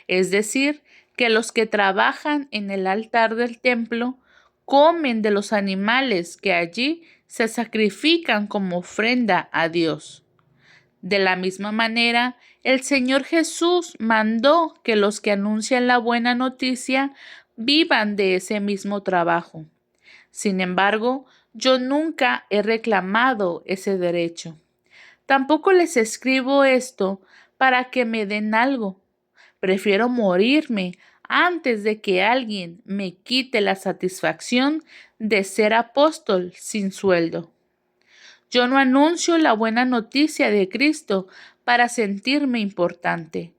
Es decir, que los que trabajan en el altar del templo comen de los animales que allí se sacrifican como ofrenda a Dios. De la misma manera, el Señor Jesús mandó que los que anuncian la buena noticia vivan de ese mismo trabajo. Sin embargo, yo nunca he reclamado ese derecho. Tampoco les escribo esto para que me den algo. Prefiero morirme antes de que alguien me quite la satisfacción de ser apóstol sin sueldo. Yo no anuncio la buena noticia de Cristo para sentirme importante.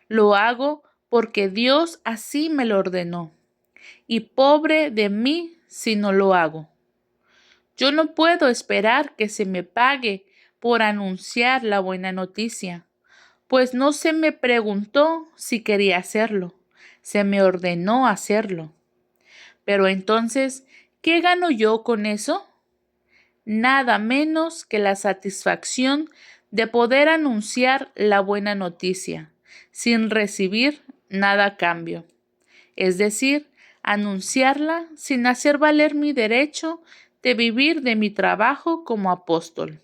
Lo hago porque Dios así me lo ordenó. Y pobre de mí si no lo hago. Yo no puedo esperar que se me pague por anunciar la buena noticia, pues no se me preguntó si quería hacerlo, se me ordenó hacerlo. Pero entonces, ¿qué gano yo con eso? Nada menos que la satisfacción de poder anunciar la buena noticia, sin recibir nada a cambio. Es decir, anunciarla sin hacer valer mi derecho de vivir de mi trabajo como apóstol.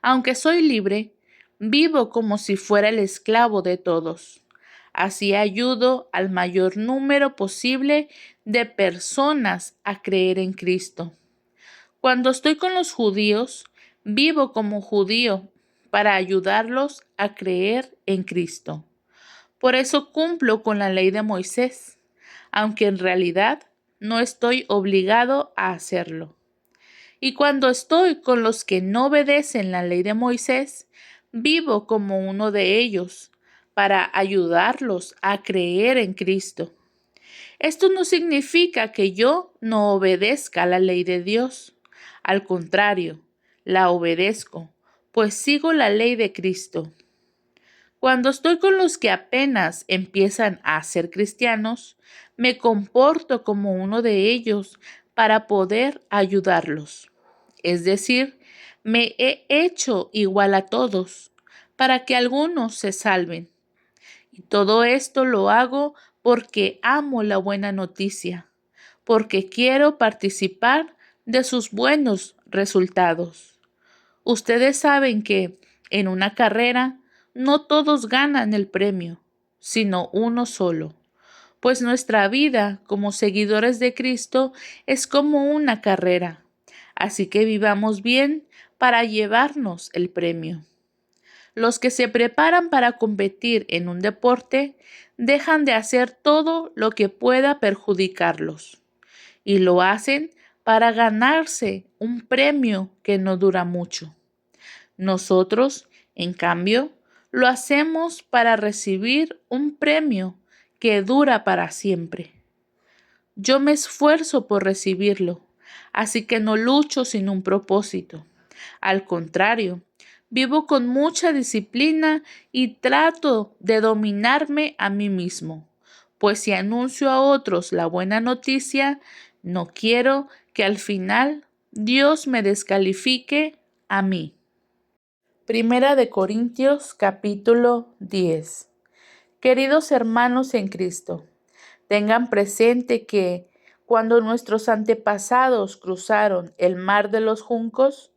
Aunque soy libre, vivo como si fuera el esclavo de todos. Así ayudo al mayor número posible de personas a creer en Cristo. Cuando estoy con los judíos, vivo como judío para ayudarlos a creer en Cristo. Por eso cumplo con la ley de Moisés, aunque en realidad no estoy obligado a hacerlo. Y cuando estoy con los que no obedecen la ley de Moisés, vivo como uno de ellos, para ayudarlos a creer en Cristo. Esto no significa que yo no obedezca la ley de Dios. Al contrario, la obedezco, pues sigo la ley de Cristo. Cuando estoy con los que apenas empiezan a ser cristianos, me comporto como uno de ellos para poder ayudarlos. Es decir, me he hecho igual a todos, para que algunos se salven. Y todo esto lo hago porque amo la buena noticia, porque quiero participar de sus buenos resultados. Ustedes saben que en una carrera no todos ganan el premio, sino uno solo, pues nuestra vida como seguidores de Cristo es como una carrera. Así que vivamos bien para llevarnos el premio. Los que se preparan para competir en un deporte dejan de hacer todo lo que pueda perjudicarlos y lo hacen para ganarse un premio que no dura mucho. Nosotros, en cambio, lo hacemos para recibir un premio que dura para siempre. Yo me esfuerzo por recibirlo, así que no lucho sin un propósito. Al contrario, vivo con mucha disciplina y trato de dominarme a mí mismo, pues si anuncio a otros la buena noticia, no quiero que al final Dios me descalifique a mí. Primera de Corintios capítulo 10. Queridos hermanos en Cristo, tengan presente que cuando nuestros antepasados cruzaron el mar de los juncos,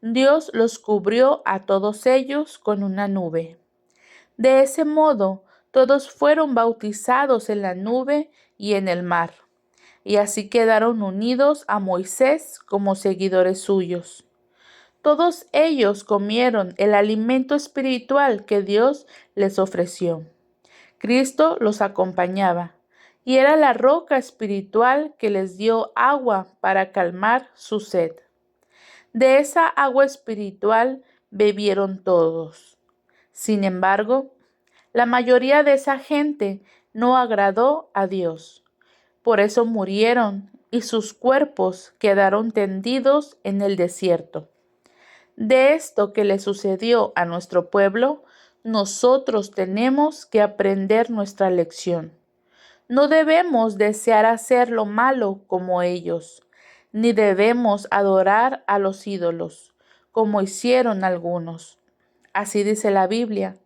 Dios los cubrió a todos ellos con una nube. De ese modo, todos fueron bautizados en la nube y en el mar, y así quedaron unidos a Moisés como seguidores suyos. Todos ellos comieron el alimento espiritual que Dios les ofreció. Cristo los acompañaba y era la roca espiritual que les dio agua para calmar su sed. De esa agua espiritual bebieron todos. Sin embargo, la mayoría de esa gente no agradó a Dios. Por eso murieron y sus cuerpos quedaron tendidos en el desierto. De esto que le sucedió a nuestro pueblo, nosotros tenemos que aprender nuestra lección. No debemos desear hacer lo malo como ellos, ni debemos adorar a los ídolos, como hicieron algunos. Así dice la Biblia.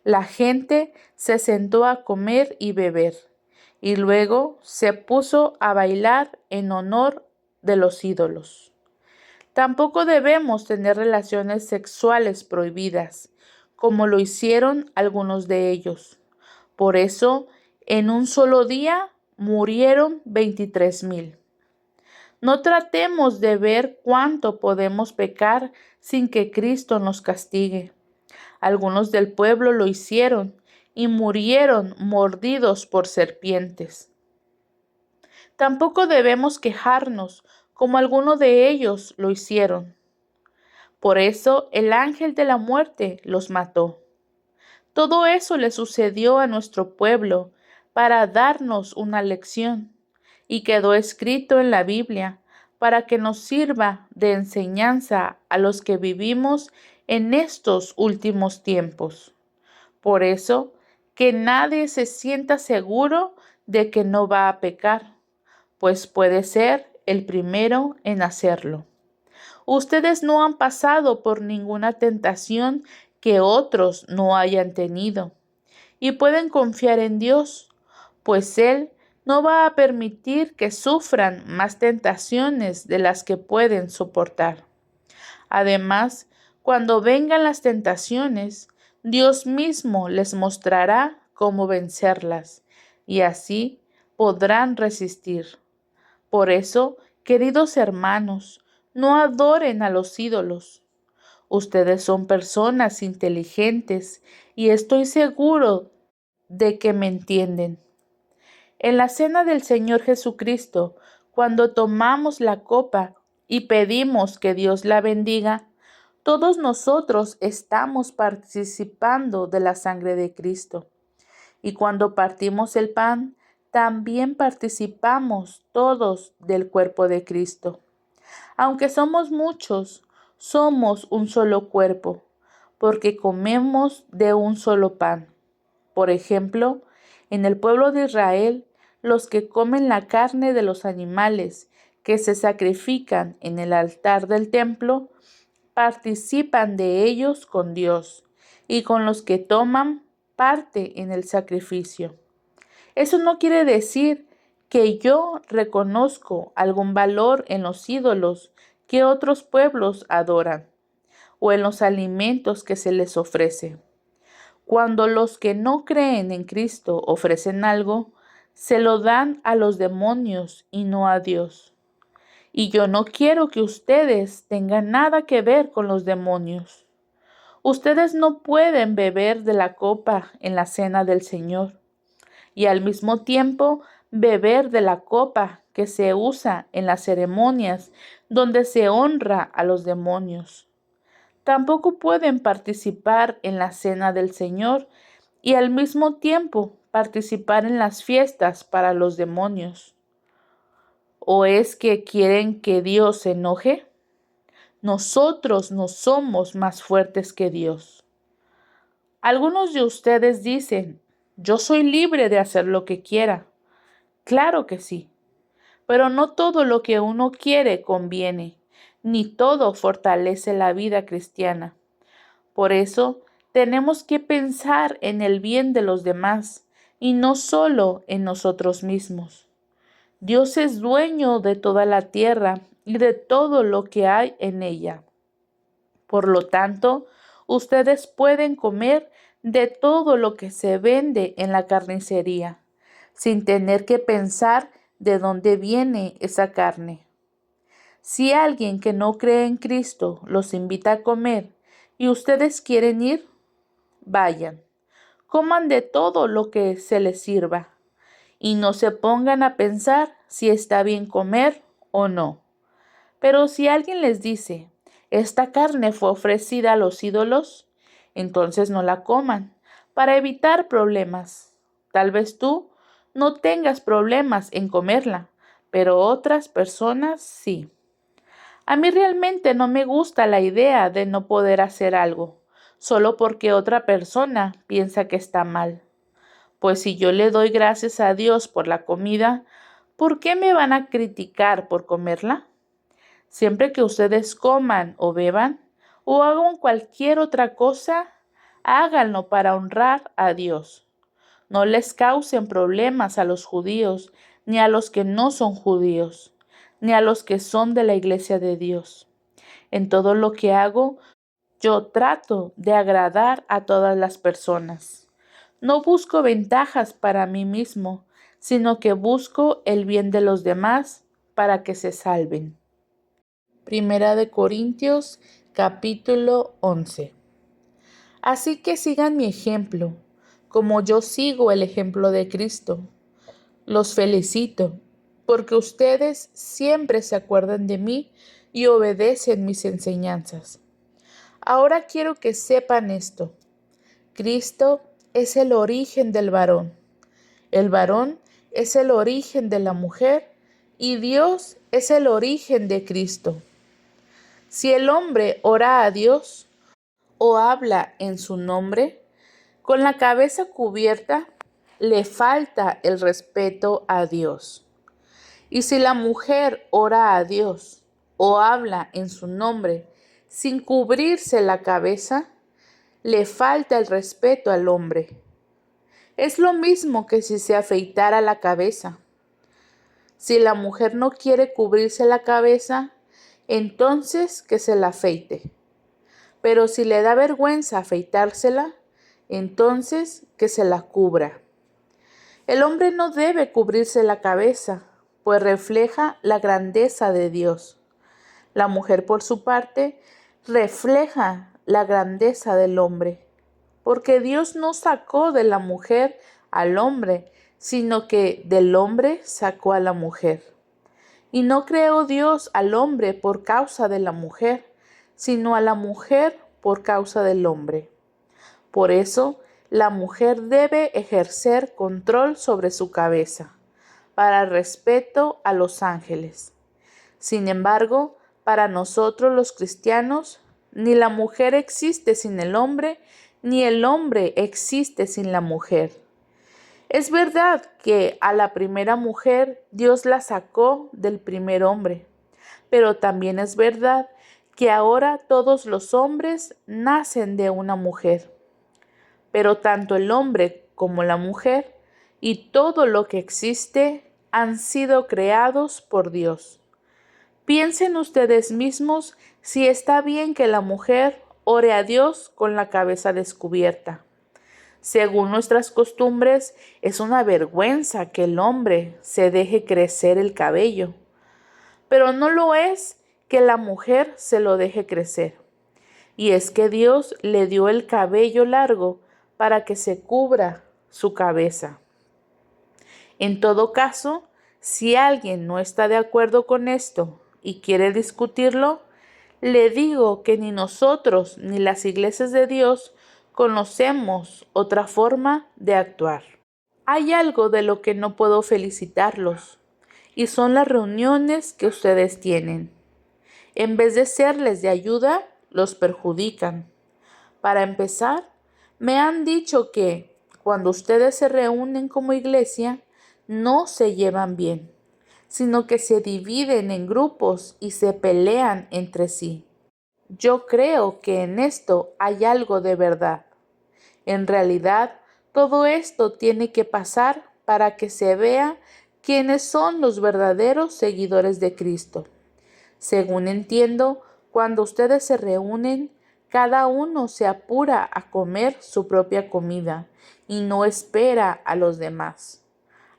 La gente se sentó a comer y beber, y luego se puso a bailar en honor de los ídolos. Tampoco debemos tener relaciones sexuales prohibidas, como lo hicieron algunos de ellos. Por eso, en un solo día murieron 23,000. No tratemos de ver cuánto podemos pecar sin que Cristo nos castigue. Algunos del pueblo lo hicieron y murieron mordidos por serpientes. Tampoco debemos quejarnos como algunos de ellos lo hicieron. Por eso el ángel de la muerte los mató. Todo eso le sucedió a nuestro pueblo para darnos una lección, y quedó escrito en la Biblia para que nos sirva de enseñanza a los que vivimos en estos últimos tiempos. Por eso, que nadie se sienta seguro de que no va a pecar, pues puede ser el primero en hacerlo. Ustedes no han pasado por ninguna tentación que otros no hayan tenido, y pueden confiar en Dios, pues Él no va a permitir que sufran más tentaciones de las que pueden soportar. Además, cuando vengan las tentaciones, Dios mismo les mostrará cómo vencerlas, y así podrán resistir. Por eso, queridos hermanos, no adoren a los ídolos. Ustedes son personas inteligentes y estoy seguro de que me entienden. En la cena del Señor Jesucristo, cuando tomamos la copa y pedimos que Dios la bendiga, todos nosotros estamos participando de la sangre de Cristo. Y cuando partimos el pan, también participamos todos del cuerpo de Cristo. Aunque somos muchos, somos un solo cuerpo, porque comemos de un solo pan. Por ejemplo, en el pueblo de Israel, los que comen la carne de los animales que se sacrifican en el altar del templo, participan de ellos con Dios y con los que toman parte en el sacrificio. Eso no quiere decir que yo reconozco algún valor en los ídolos que otros pueblos adoran o en los alimentos que se les ofrece. Cuando los que no creen en Cristo ofrecen algo, se lo dan a los demonios y no a Dios. Y yo no quiero que ustedes tengan nada que ver con los demonios. Ustedes no pueden beber de la copa en la cena del Señor y al mismo tiempo beber de la copa que se usa en las ceremonias donde se honra a los demonios. Tampoco pueden participar en la cena del Señor y al mismo tiempo participar en las fiestas para los demonios. ¿O es que quieren que Dios se enoje? Nosotros no somos más fuertes que Dios. Algunos de ustedes dicen, yo soy libre de hacer lo que quiera. Claro que sí, pero no todo lo que uno quiere conviene, ni todo fortalece la vida cristiana. Por eso, tenemos que pensar en el bien de los demás y no solo en nosotros mismos. Dios es dueño de toda la tierra y de todo lo que hay en ella. Por lo tanto, ustedes pueden comer de todo lo que se vende en la carnicería, sin tener que pensar de dónde viene esa carne. Si alguien que no cree en Cristo los invita a comer y ustedes quieren ir, vayan, coman de todo lo que se les sirva y no se pongan a pensar si está bien comer o no. Pero si alguien les dice, esta carne fue ofrecida a los ídolos, entonces no la coman, para evitar problemas. Tal vez tú no tengas problemas en comerla, pero otras personas sí. A mí realmente no me gusta la idea de no poder hacer algo, solo porque otra persona piensa que está mal. Pues si yo le doy gracias a Dios por la comida, ¿por qué me van a criticar por comerla? Siempre que ustedes coman o beban o hagan cualquier otra cosa, háganlo para honrar a Dios. No les causen problemas a los judíos, ni a los que no son judíos, ni a los que son de la iglesia de Dios. En todo lo que hago, yo trato de agradar a todas las personas. No busco ventajas para mí mismo, sino que busco el bien de los demás para que se salven. Primera de Corintios, capítulo 11. Así que sigan mi ejemplo, como yo sigo el ejemplo de Cristo. Los felicito, porque ustedes siempre se acuerdan de mí y obedecen mis enseñanzas. Ahora quiero que sepan esto. Cristo es el origen del varón. El varón es el origen de la mujer y Dios es el origen de Cristo. Si el hombre ora a Dios o habla en su nombre, con la cabeza cubierta, le falta el respeto a Dios. Y si la mujer ora a Dios o habla en su nombre sin cubrirse la cabeza, le falta el respeto al hombre. Es lo mismo que si se afeitara la cabeza. Si la mujer no quiere cubrirse la cabeza, entonces que se la afeite. Pero si le da vergüenza afeitársela, entonces que se la cubra. El hombre no debe cubrirse la cabeza, pues refleja la grandeza de Dios. La mujer, por su parte, refleja la grandeza del hombre, porque Dios no sacó de la mujer al hombre, sino que del hombre sacó a la mujer. Y no creó Dios al hombre por causa de la mujer, sino a la mujer por causa del hombre. Por eso, la mujer debe ejercer control sobre su cabeza, para respeto a los ángeles. Sin embargo, para nosotros los cristianos, ni la mujer existe sin el hombre, ni el hombre existe sin la mujer. Es verdad que a la primera mujer Dios la sacó del primer hombre, pero también es verdad que ahora todos los hombres nacen de una mujer. Pero tanto el hombre como la mujer y todo lo que existe han sido creados por Dios. Piensen ustedes mismos si está bien que la mujer ore a Dios con la cabeza descubierta. Según nuestras costumbres, es una vergüenza que el hombre se deje crecer el cabello, pero no lo es que la mujer se lo deje crecer. Y es que Dios le dio el cabello largo para que se cubra su cabeza. En todo caso, si alguien no está de acuerdo con esto y quiere discutirlo, le digo que ni nosotros ni las iglesias de Dios conocemos otra forma de actuar. Hay algo de lo que no puedo felicitarlos, y son las reuniones que ustedes tienen. En vez de serles de ayuda, los perjudican. Para empezar, me han dicho que cuando ustedes se reúnen como iglesia, no se llevan bien, sino que se dividen en grupos y se pelean entre sí. Yo creo que en esto hay algo de verdad. En realidad, todo esto tiene que pasar para que se vea quiénes son los verdaderos seguidores de Cristo. Según entiendo, cuando ustedes se reúnen, cada uno se apura a comer su propia comida y no espera a los demás.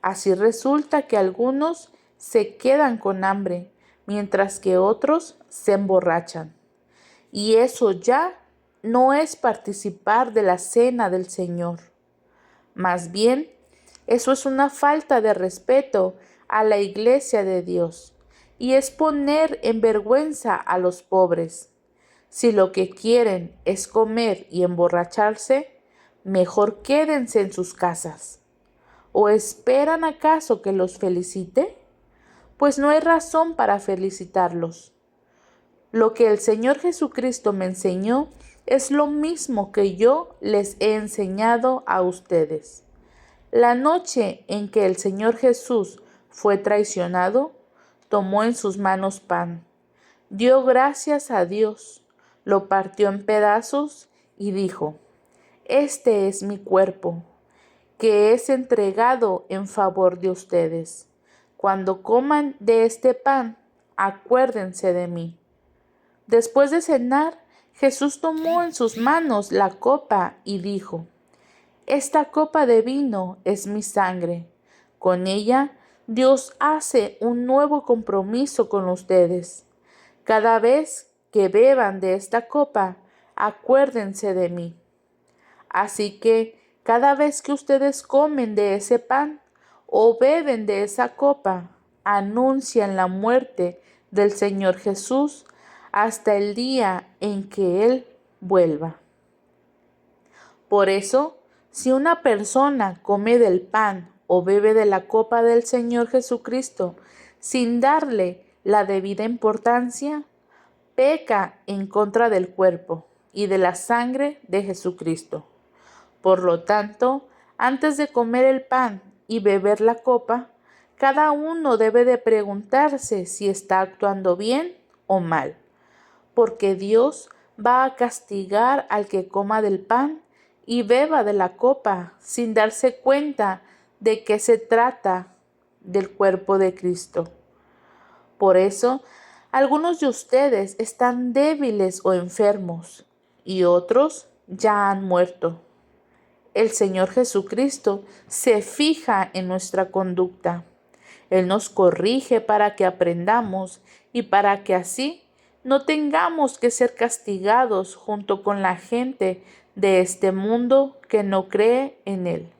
Así resulta que algunos se quedan con hambre, mientras que otros se emborrachan. Y eso ya no es participar de la cena del Señor. Más bien, eso es una falta de respeto a la iglesia de Dios y es poner en vergüenza a los pobres. Si lo que quieren es comer y emborracharse, mejor quédense en sus casas. ¿O esperan acaso que los felicite? Pues no hay razón para felicitarlos. Lo que el Señor Jesucristo me enseñó es lo mismo que yo les he enseñado a ustedes. La noche en que el Señor Jesús fue traicionado, tomó en sus manos pan, dio gracias a Dios, lo partió en pedazos y dijo: Este es mi cuerpo, que es entregado en favor de ustedes. Cuando coman de este pan, acuérdense de mí. Después de cenar, Jesús tomó en sus manos la copa y dijo: Esta copa de vino es mi sangre. Con ella, Dios hace un nuevo compromiso con ustedes. Cada vez que beban de esta copa, acuérdense de mí. Así que cada vez que ustedes comen de ese pan o beben de esa copa, anuncian la muerte del Señor Jesús hasta el día en que Él vuelva. Por eso, si una persona come del pan o bebe de la copa del Señor Jesucristo sin darle la debida importancia, peca en contra del cuerpo y de la sangre de Jesucristo. Por lo tanto, antes de comer el pan y beber la copa, cada uno debe de preguntarse si está actuando bien o mal, porque Dios va a castigar al que coma del pan y beba de la copa sin darse cuenta de que se trata del cuerpo de Cristo. Por eso, algunos de ustedes están débiles o enfermos y otros ya han muerto. El Señor Jesucristo se fija en nuestra conducta. Él nos corrige para que aprendamos y para que así no tengamos que ser castigados junto con la gente de este mundo que no cree en Él.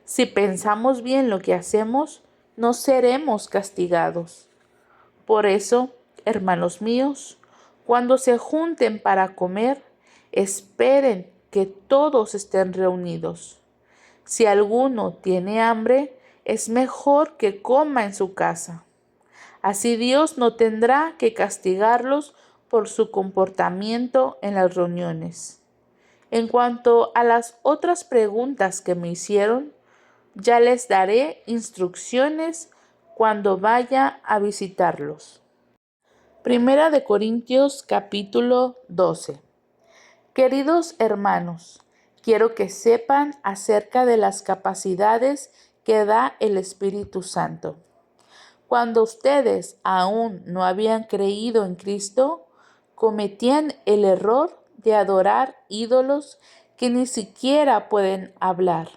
Si pensamos bien lo que hacemos, no seremos castigados. Por eso, hermanos míos, cuando se junten para comer, esperen que todos estén reunidos. Si alguno tiene hambre, es mejor que coma en su casa. Así Dios no tendrá que castigarlos por su comportamiento en las reuniones. En cuanto a las otras preguntas que me hicieron, ya les daré instrucciones cuando vaya a visitarlos. Primera de Corintios capítulo 12. Queridos hermanos, quiero que sepan acerca de las capacidades que da el Espíritu Santo. Cuando ustedes aún no habían creído en Cristo, cometían el error de adorar ídolos que ni siquiera pueden hablar.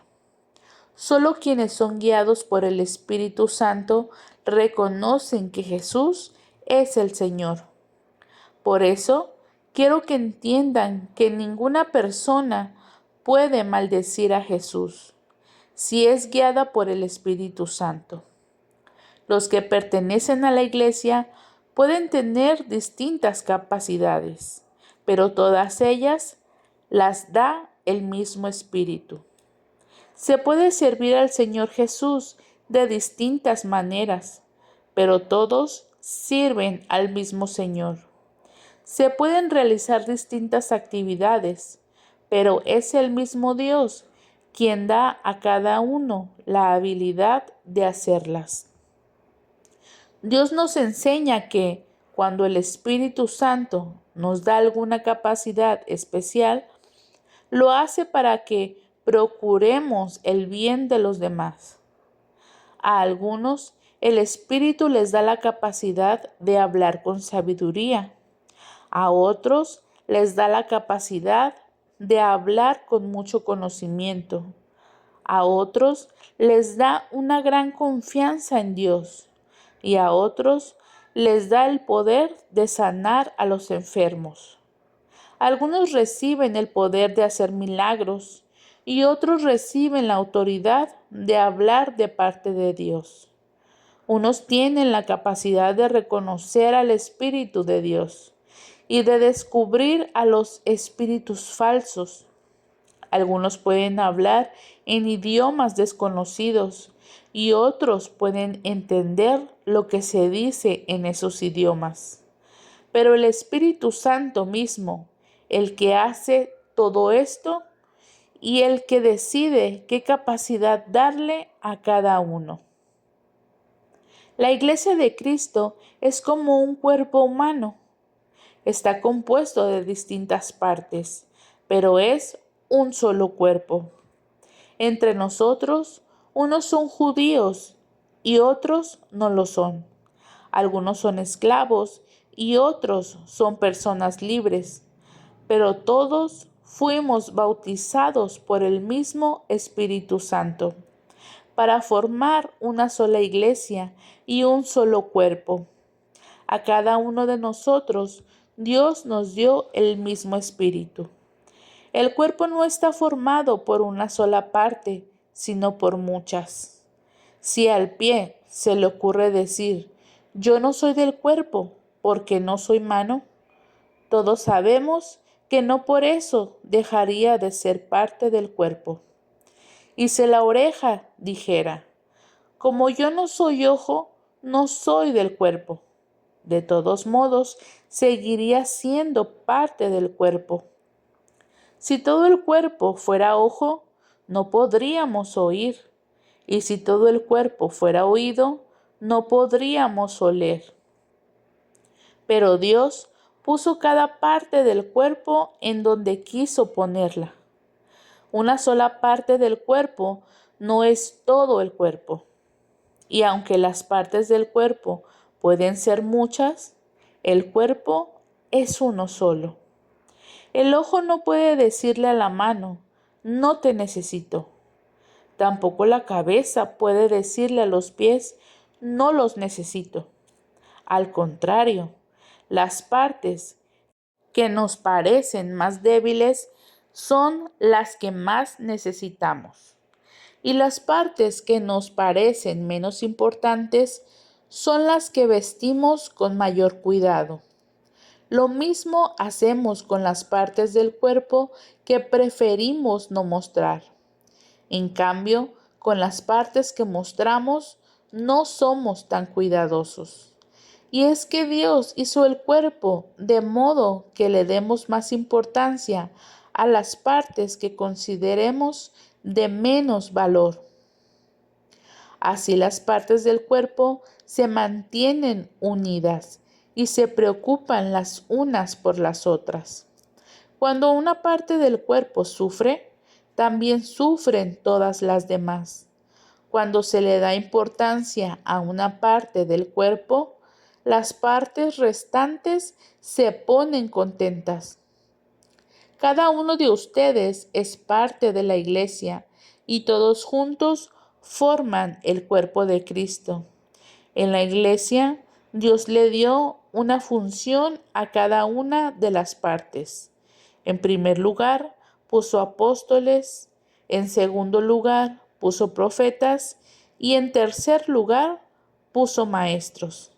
Solo quienes son guiados por el Espíritu Santo reconocen que Jesús es el Señor. Por eso, quiero que entiendan que ninguna persona puede maldecir a Jesús si es guiada por el Espíritu Santo. Los que pertenecen a la iglesia pueden tener distintas capacidades, pero todas ellas las da el mismo Espíritu. Se puede servir al Señor Jesús de distintas maneras, pero todos sirven al mismo Señor. Se pueden realizar distintas actividades, pero es el mismo Dios quien da a cada uno la habilidad de hacerlas. Dios nos enseña que cuando el Espíritu Santo nos da alguna capacidad especial, lo hace para que procuremos el bien de los demás. A algunos, el Espíritu les da la capacidad de hablar con sabiduría. A otros les da la capacidad de hablar con mucho conocimiento. A otros les da una gran confianza en Dios. Y a otros les da el poder de sanar a los enfermos. Algunos reciben el poder de hacer milagros y otros reciben la autoridad de hablar de parte de Dios. Unos tienen la capacidad de reconocer al Espíritu de Dios y de descubrir a los espíritus falsos. Algunos pueden hablar en idiomas desconocidos y otros pueden entender lo que se dice en esos idiomas. Pero el Espíritu Santo mismo, el que hace todo esto y el que decide qué capacidad darle a cada uno. La Iglesia de Cristo es como un cuerpo humano. Está compuesto de distintas partes, pero es un solo cuerpo. Entre nosotros, unos son judíos y otros no lo son. Algunos son esclavos y otros son personas libres, pero todos fuimos bautizados por el mismo Espíritu Santo para formar una sola iglesia y un solo cuerpo. A cada uno de nosotros, Dios nos dio el mismo Espíritu. El cuerpo no está formado por una sola parte, sino por muchas. Si al pie se le ocurre decir, yo no soy del cuerpo, porque no soy mano, todos sabemos que no por eso dejaría de ser parte del cuerpo. Y si la oreja dijera, como yo no soy ojo, no soy del cuerpo, de todos modos seguiría siendo parte del cuerpo. Si todo el cuerpo fuera ojo, no podríamos oír, y si todo el cuerpo fuera oído, no podríamos oler. Pero Dios puso cada parte del cuerpo en donde quiso ponerla. Una sola parte del cuerpo no es todo el cuerpo. Y aunque las partes del cuerpo pueden ser muchas, el cuerpo es uno solo. El ojo no puede decirle a la mano, no te necesito. Tampoco la cabeza puede decirle a los pies, no los necesito. Al contrario, las partes que nos parecen más débiles son las que más necesitamos. Y las partes que nos parecen menos importantes son las que vestimos con mayor cuidado. Lo mismo hacemos con las partes del cuerpo que preferimos no mostrar. En cambio, con las partes que mostramos, no somos tan cuidadosos. Y es que Dios hizo el cuerpo de modo que le demos más importancia a las partes que consideremos de menos valor. Así las partes del cuerpo se mantienen unidas y se preocupan las unas por las otras. Cuando una parte del cuerpo sufre, también sufren todas las demás. Cuando se le da importancia a una parte del cuerpo, las partes restantes se ponen contentas. Cada uno de ustedes es parte de la iglesia y todos juntos forman el cuerpo de Cristo. En la iglesia, Dios le dio una función a cada una de las partes. En primer lugar, puso apóstoles. En segundo lugar, puso profetas. Y en tercer lugar, puso maestros.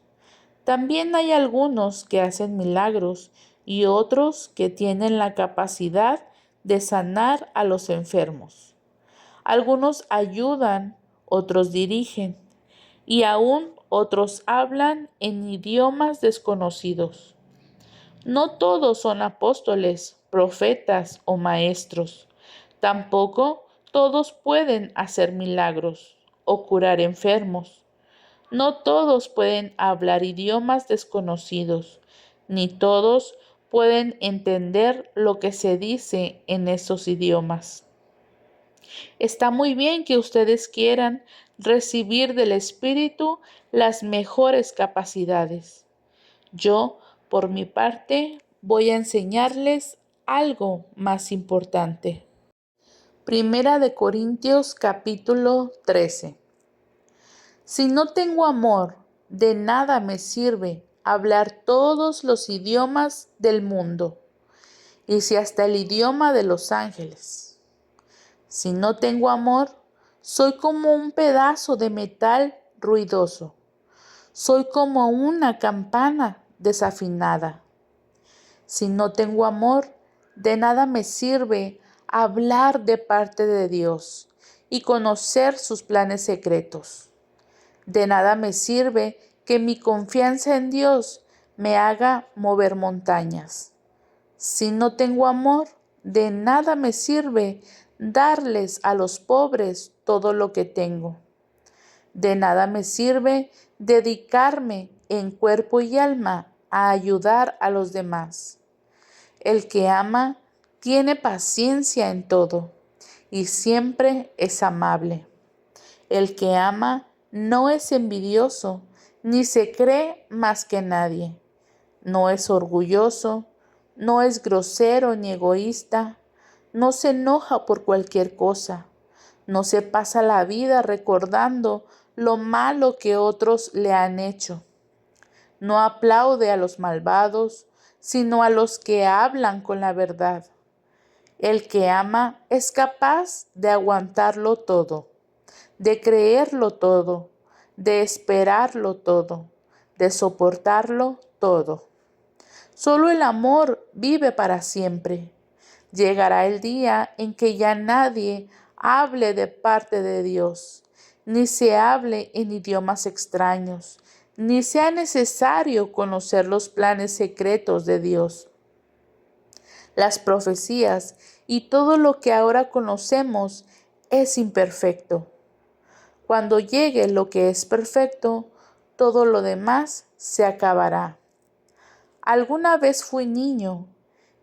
También hay algunos que hacen milagros y otros que tienen la capacidad de sanar a los enfermos. Algunos ayudan, otros dirigen y aún otros hablan en idiomas desconocidos. No todos son apóstoles, profetas o maestros. Tampoco todos pueden hacer milagros o curar enfermos. No todos pueden hablar idiomas desconocidos, ni todos pueden entender lo que se dice en esos idiomas. Está muy bien que ustedes quieran recibir del Espíritu las mejores capacidades. Yo, por mi parte, voy a enseñarles algo más importante. Primera de Corintios capítulo 13. Si no tengo amor, de nada me sirve hablar todos los idiomas del mundo, y si hasta el idioma de los ángeles. Si no tengo amor, soy como un pedazo de metal ruidoso. Soy como una campana desafinada. Si no tengo amor, de nada me sirve hablar de parte de Dios y conocer sus planes secretos. De nada me sirve que mi confianza en Dios me haga mover montañas. Si no tengo amor, de nada me sirve darles a los pobres todo lo que tengo. De nada me sirve dedicarme en cuerpo y alma a ayudar a los demás. El que ama tiene paciencia en todo y siempre es amable. El que ama no es envidioso, ni se cree más que nadie. No es orgulloso, no es grosero ni egoísta, no se enoja por cualquier cosa, no se pasa la vida recordando lo malo que otros le han hecho. No aplaude a los malvados, sino a los que hablan con la verdad. El que ama es capaz de aguantarlo todo, de creerlo todo, de esperarlo todo, de soportarlo todo. Solo el amor vive para siempre. Llegará el día en que ya nadie hable de parte de Dios, ni se hable en idiomas extraños, ni sea necesario conocer los planes secretos de Dios. Las profecías y todo lo que ahora conocemos es imperfecto. Cuando llegue lo que es perfecto, todo lo demás se acabará. Alguna vez fui niño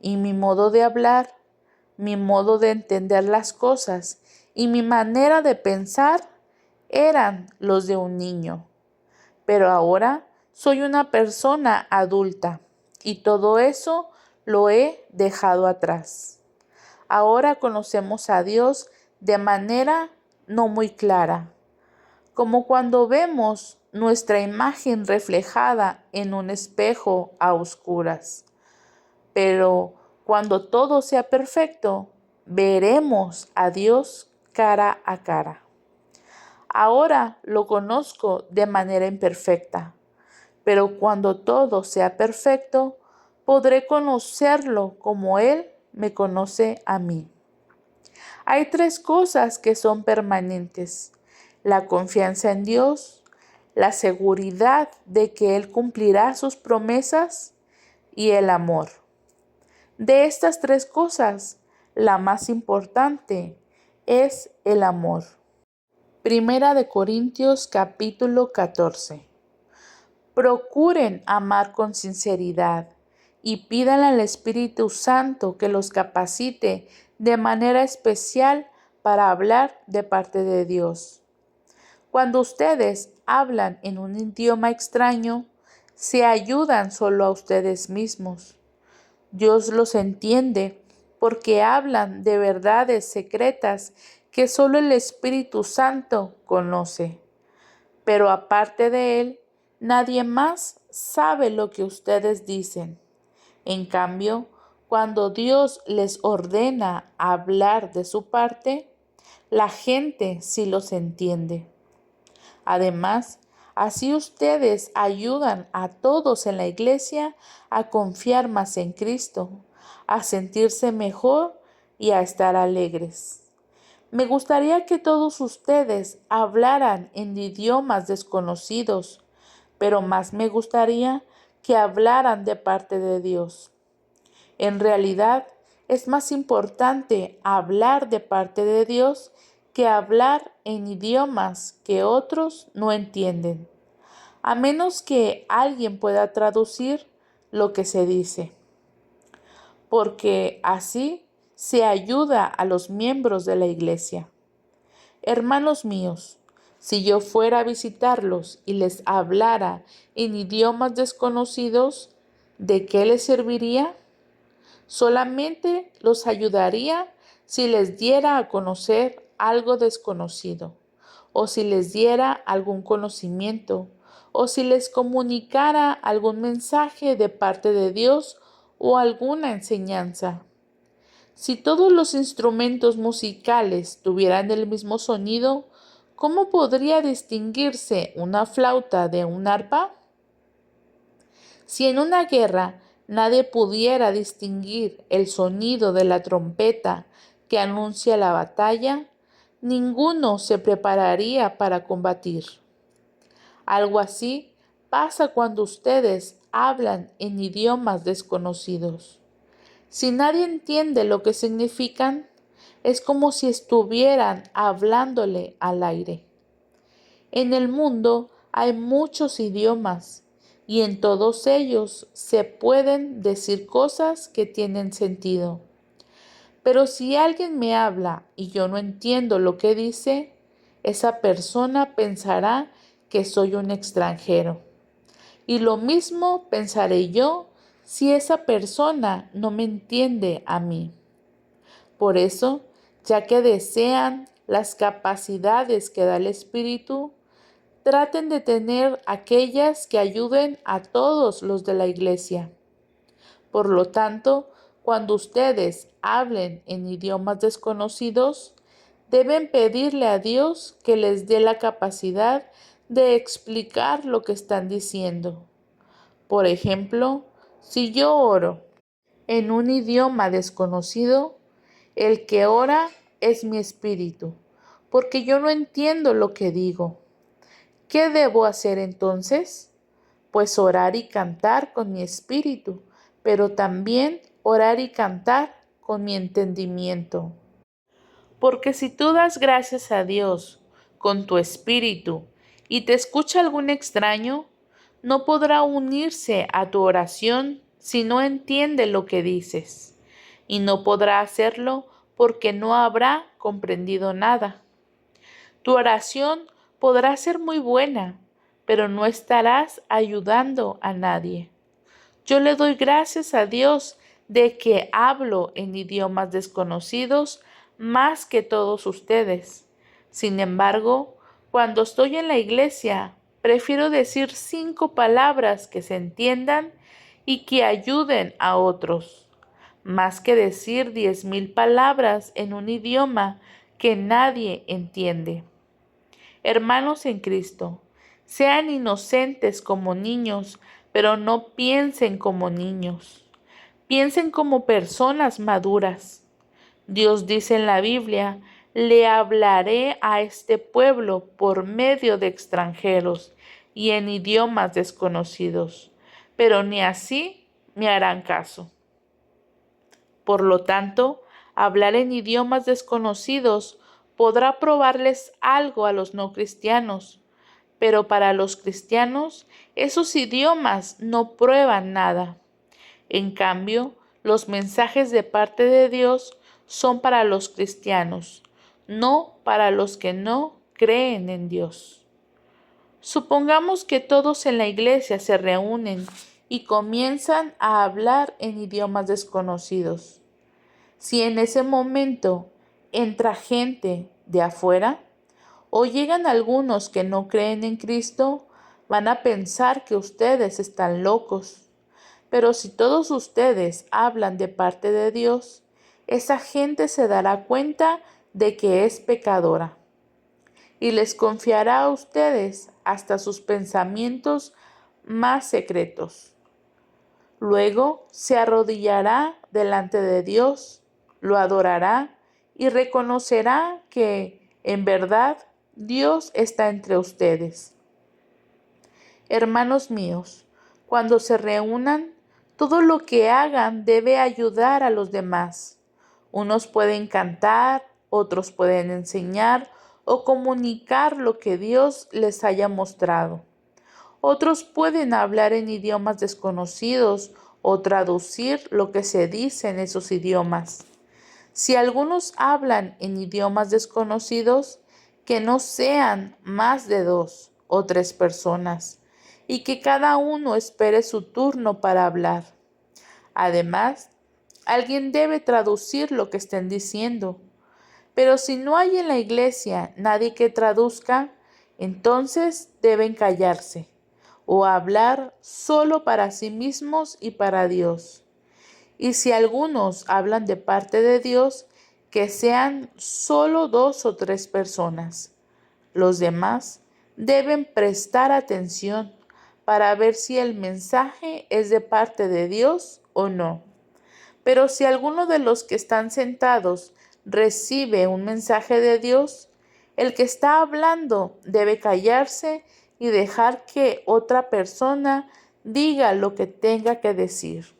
y mi modo de hablar, mi modo de entender las cosas y mi manera de pensar eran los de un niño. Pero ahora soy una persona adulta y todo eso lo he dejado atrás. Ahora conocemos a Dios de manera no muy clara, como cuando vemos nuestra imagen reflejada en un espejo a oscuras. Pero cuando todo sea perfecto, veremos a Dios cara a cara. Ahora lo conozco de manera imperfecta, pero cuando todo sea perfecto, podré conocerlo como Él me conoce a mí. Hay 3 cosas que son permanentes: la confianza en Dios, la seguridad de que Él cumplirá sus promesas y el amor. De estas 3 cosas, la más importante es el amor. Primera de Corintios capítulo 14. Procuren amar con sinceridad y pidan al Espíritu Santo que los capacite de manera especial para hablar de parte de Dios. Cuando ustedes hablan en un idioma extraño, se ayudan solo a ustedes mismos. Dios los entiende porque hablan de verdades secretas que solo el Espíritu Santo conoce. Pero aparte de Él, nadie más sabe lo que ustedes dicen. En cambio, cuando Dios les ordena hablar de su parte, la gente sí los entiende. Además, así ustedes ayudan a todos en la iglesia a confiar más en Cristo, a sentirse mejor y a estar alegres. Me gustaría que todos ustedes hablaran en idiomas desconocidos, pero más me gustaría que hablaran de parte de Dios. En realidad, es más importante hablar de parte de Dios que hablar en idiomas que otros no entienden, a menos que alguien pueda traducir lo que se dice, porque así se ayuda a los miembros de la iglesia. Hermanos míos, si yo fuera a visitarlos y les hablara en idiomas desconocidos, ¿de qué les serviría? Solamente los ayudaría si les diera a conocer algo desconocido, o si les diera algún conocimiento, o si les comunicara algún mensaje de parte de Dios o alguna enseñanza. Si todos los instrumentos musicales tuvieran el mismo sonido, ¿cómo podría distinguirse una flauta de un arpa? Si en una guerra nadie pudiera distinguir el sonido de la trompeta que anuncia la batalla, ninguno se prepararía para combatir. Algo así pasa cuando ustedes hablan en idiomas desconocidos. Si nadie entiende lo que significan, es como si estuvieran hablándole al aire. En el mundo hay muchos idiomas y en todos ellos se pueden decir cosas que tienen sentido. Pero si alguien me habla y yo no entiendo lo que dice, esa persona pensará que soy un extranjero. Y lo mismo pensaré yo si esa persona no me entiende a mí. Por eso, ya que desean las capacidades que da el Espíritu, traten de tener aquellas que ayuden a todos los de la iglesia. Por lo tanto, cuando ustedes hablen en idiomas desconocidos, deben pedirle a Dios que les dé la capacidad de explicar lo que están diciendo. Por ejemplo, si yo oro en un idioma desconocido, el que ora es mi espíritu, porque yo no entiendo lo que digo. ¿Qué debo hacer entonces? Pues orar y cantar con mi espíritu, pero también orar y cantar con mi entendimiento. Porque si tú das gracias a Dios con tu espíritu y te escucha algún extraño, no podrá unirse a tu oración si no entiende lo que dices, y no podrá hacerlo porque no habrá comprendido nada. Tu oración podrá ser muy buena, pero no estarás ayudando a nadie. Yo le doy gracias a Dios de que hablo en idiomas desconocidos más que todos ustedes. Sin embargo, cuando estoy en la iglesia, prefiero decir 5 palabras que se entiendan y que ayuden a otros, más que decir 10,000 palabras en un idioma que nadie entiende. Hermanos en Cristo, sean inocentes como niños, pero no piensen como niños. Piensen como personas maduras. Dios dice en la Biblia, le hablaré a este pueblo por medio de extranjeros y en idiomas desconocidos, pero ni así me harán caso. Por lo tanto, hablar en idiomas desconocidos podrá probarles algo a los no cristianos, pero para los cristianos esos idiomas no prueban nada. En cambio, los mensajes de parte de Dios son para los cristianos, no para los que no creen en Dios. Supongamos que todos en la iglesia se reúnen y comienzan a hablar en idiomas desconocidos. Si en ese momento entra gente de afuera o llegan algunos que no creen en Cristo, van a pensar que ustedes están locos. Pero si todos ustedes hablan de parte de Dios, esa gente se dará cuenta de que es pecadora y les confiará a ustedes hasta sus pensamientos más secretos. Luego se arrodillará delante de Dios, lo adorará y reconocerá que, en verdad, Dios está entre ustedes. Hermanos míos, cuando se reúnan, todo lo que hagan debe ayudar a los demás. Unos pueden cantar, otros pueden enseñar o comunicar lo que Dios les haya mostrado. Otros pueden hablar en idiomas desconocidos o traducir lo que se dice en esos idiomas. Si algunos hablan en idiomas desconocidos, que no sean más de 2 o 3 personas, y que cada uno espere su turno para hablar. Además, alguien debe traducir lo que estén diciendo. Pero si no hay en la iglesia nadie que traduzca, entonces deben callarse o hablar solo para sí mismos y para Dios. Y si algunos hablan de parte de Dios, que sean solo 2 o 3 personas. Los demás deben prestar atención para ver si el mensaje es de parte de Dios o no. Pero si alguno de los que están sentados recibe un mensaje de Dios, el que está hablando debe callarse y dejar que otra persona diga lo que tenga que decir.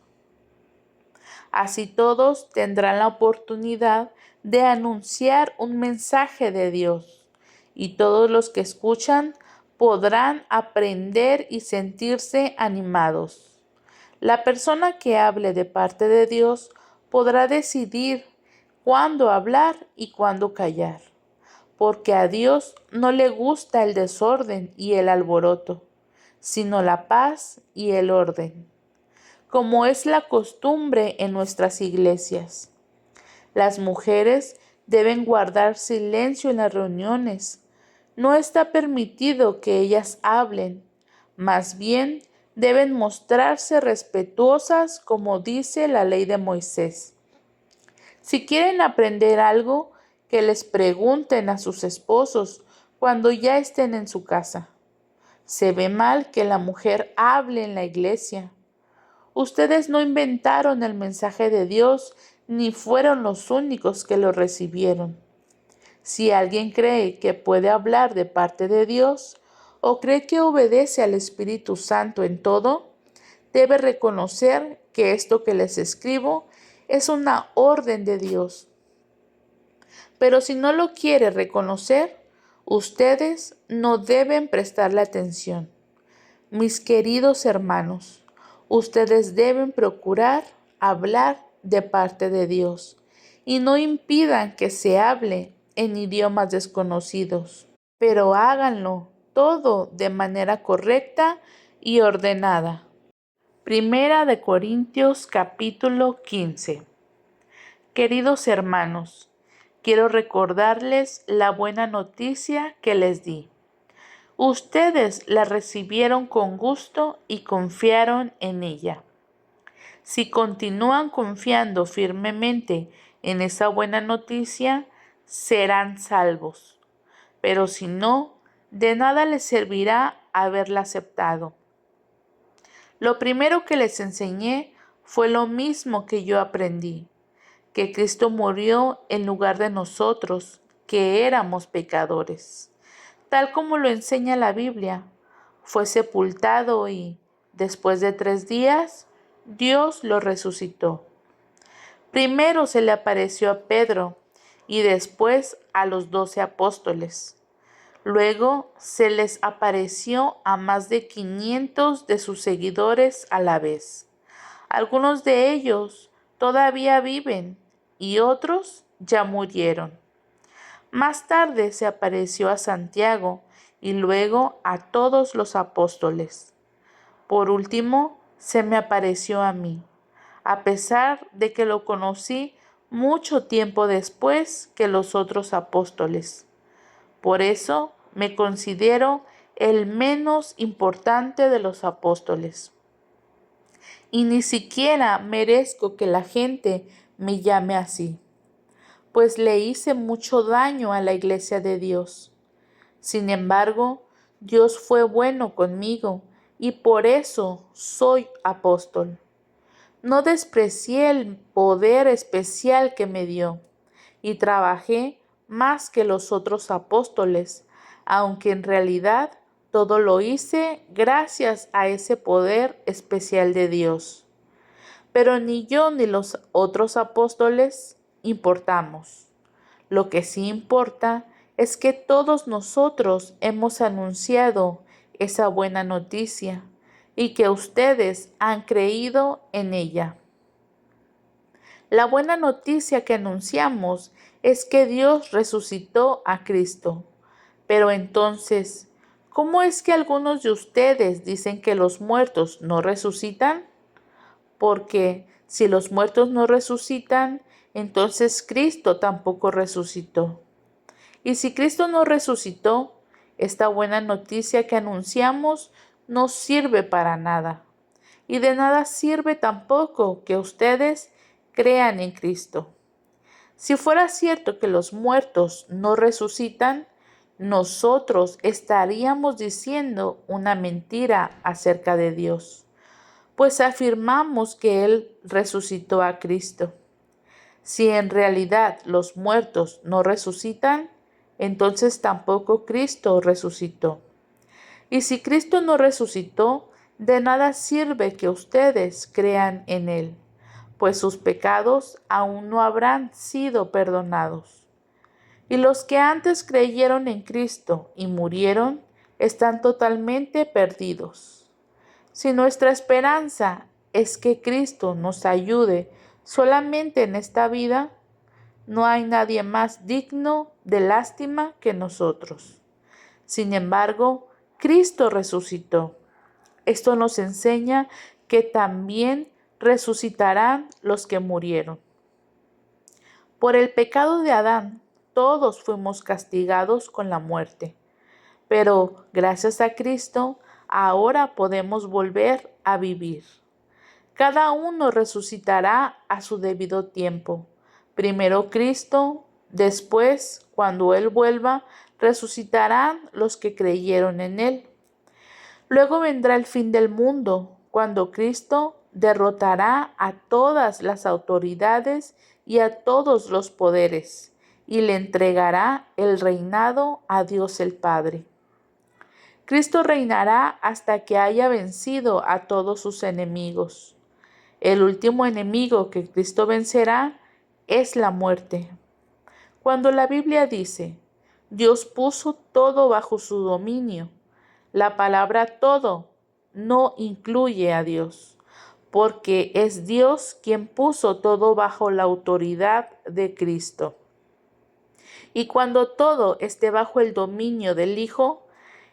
Así todos tendrán la oportunidad de anunciar un mensaje de Dios, y todos los que escuchan podrán aprender y sentirse animados. La persona que hable de parte de Dios podrá decidir cuándo hablar y cuándo callar, porque a Dios no le gusta el desorden y el alboroto, sino la paz y el orden, como es la costumbre en nuestras iglesias. Las mujeres deben guardar silencio en las reuniones. No está permitido que ellas hablen. Más bien, deben mostrarse respetuosas como dice la ley de Moisés. Si quieren aprender algo, que les pregunten a sus esposos cuando ya estén en su casa. Se ve mal que la mujer hable en la iglesia. Ustedes no inventaron el mensaje de Dios ni fueron los únicos que lo recibieron. Si alguien cree que puede hablar de parte de Dios o cree que obedece al Espíritu Santo en todo, debe reconocer que esto que les escribo es una orden de Dios. Pero si no lo quiere reconocer, ustedes no deben prestarle atención. Mis queridos hermanos, ustedes deben procurar hablar de parte de Dios y no impidan que se hable en idiomas desconocidos, pero háganlo todo de manera correcta y ordenada. Primera de Corintios capítulo 15. Queridos hermanos, quiero recordarles la buena noticia que les di. Ustedes la recibieron con gusto y confiaron en ella. Si continúan confiando firmemente en esa buena noticia, serán salvos. Pero si no, de nada les servirá haberla aceptado. Lo primero que les enseñé fue lo mismo que yo aprendí, que Cristo murió en lugar de nosotros, que éramos pecadores. Tal como lo enseña la Biblia, fue sepultado y, después de 3 días, Dios lo resucitó. Primero se le apareció a Pedro y después a los 12 apóstoles. Luego se les apareció a más de 500 de sus seguidores a la vez. Algunos de ellos todavía viven y otros ya murieron. Más tarde se apareció a Santiago y luego a todos los apóstoles. Por último, se me apareció a mí, a pesar de que lo conocí mucho tiempo después que los otros apóstoles. Por eso me considero el menos importante de los apóstoles. Y ni siquiera merezco que la gente me llame así, pues le hice mucho daño a la iglesia de Dios. Sin embargo, Dios fue bueno conmigo y por eso soy apóstol. No desprecié el poder especial que me dio y trabajé más que los otros apóstoles, aunque en realidad todo lo hice gracias a ese poder especial de Dios. Pero ni yo ni los otros apóstoles importamos. Lo que sí importa es que todos nosotros hemos anunciado esa buena noticia y que ustedes han creído en ella. La buena noticia que anunciamos es que Dios resucitó a Cristo. Pero entonces, ¿cómo es que algunos de ustedes dicen que los muertos no resucitan? Porque si los muertos no resucitan, entonces Cristo tampoco resucitó. Y si Cristo no resucitó, esta buena noticia que anunciamos no sirve para nada. Y de nada sirve tampoco que ustedes crean en Cristo. Si fuera cierto que los muertos no resucitan, nosotros estaríamos diciendo una mentira acerca de Dios, pues afirmamos que Él resucitó a Cristo. Si en realidad los muertos no resucitan, entonces tampoco Cristo resucitó. Y si Cristo no resucitó, de nada sirve que ustedes crean en Él, pues sus pecados aún no habrán sido perdonados. Y los que antes creyeron en Cristo y murieron, están totalmente perdidos. Si nuestra esperanza es que Cristo nos ayude solamente en esta vida, no hay nadie más digno de lástima que nosotros. Sin embargo, Cristo resucitó. Esto nos enseña que también resucitarán los que murieron. Por el pecado de Adán, todos fuimos castigados con la muerte. Pero gracias a Cristo, ahora podemos volver a vivir. Cada uno resucitará a su debido tiempo. Primero Cristo, después, cuando Él vuelva, resucitarán los que creyeron en Él. Luego vendrá el fin del mundo, cuando Cristo derrotará a todas las autoridades y a todos los poderes, y le entregará el reinado a Dios el Padre. Cristo reinará hasta que haya vencido a todos sus enemigos. El último enemigo que Cristo vencerá es la muerte. Cuando la Biblia dice, Dios puso todo bajo su dominio, la palabra todo no incluye a Dios, porque es Dios quien puso todo bajo la autoridad de Cristo. Y cuando todo esté bajo el dominio del Hijo,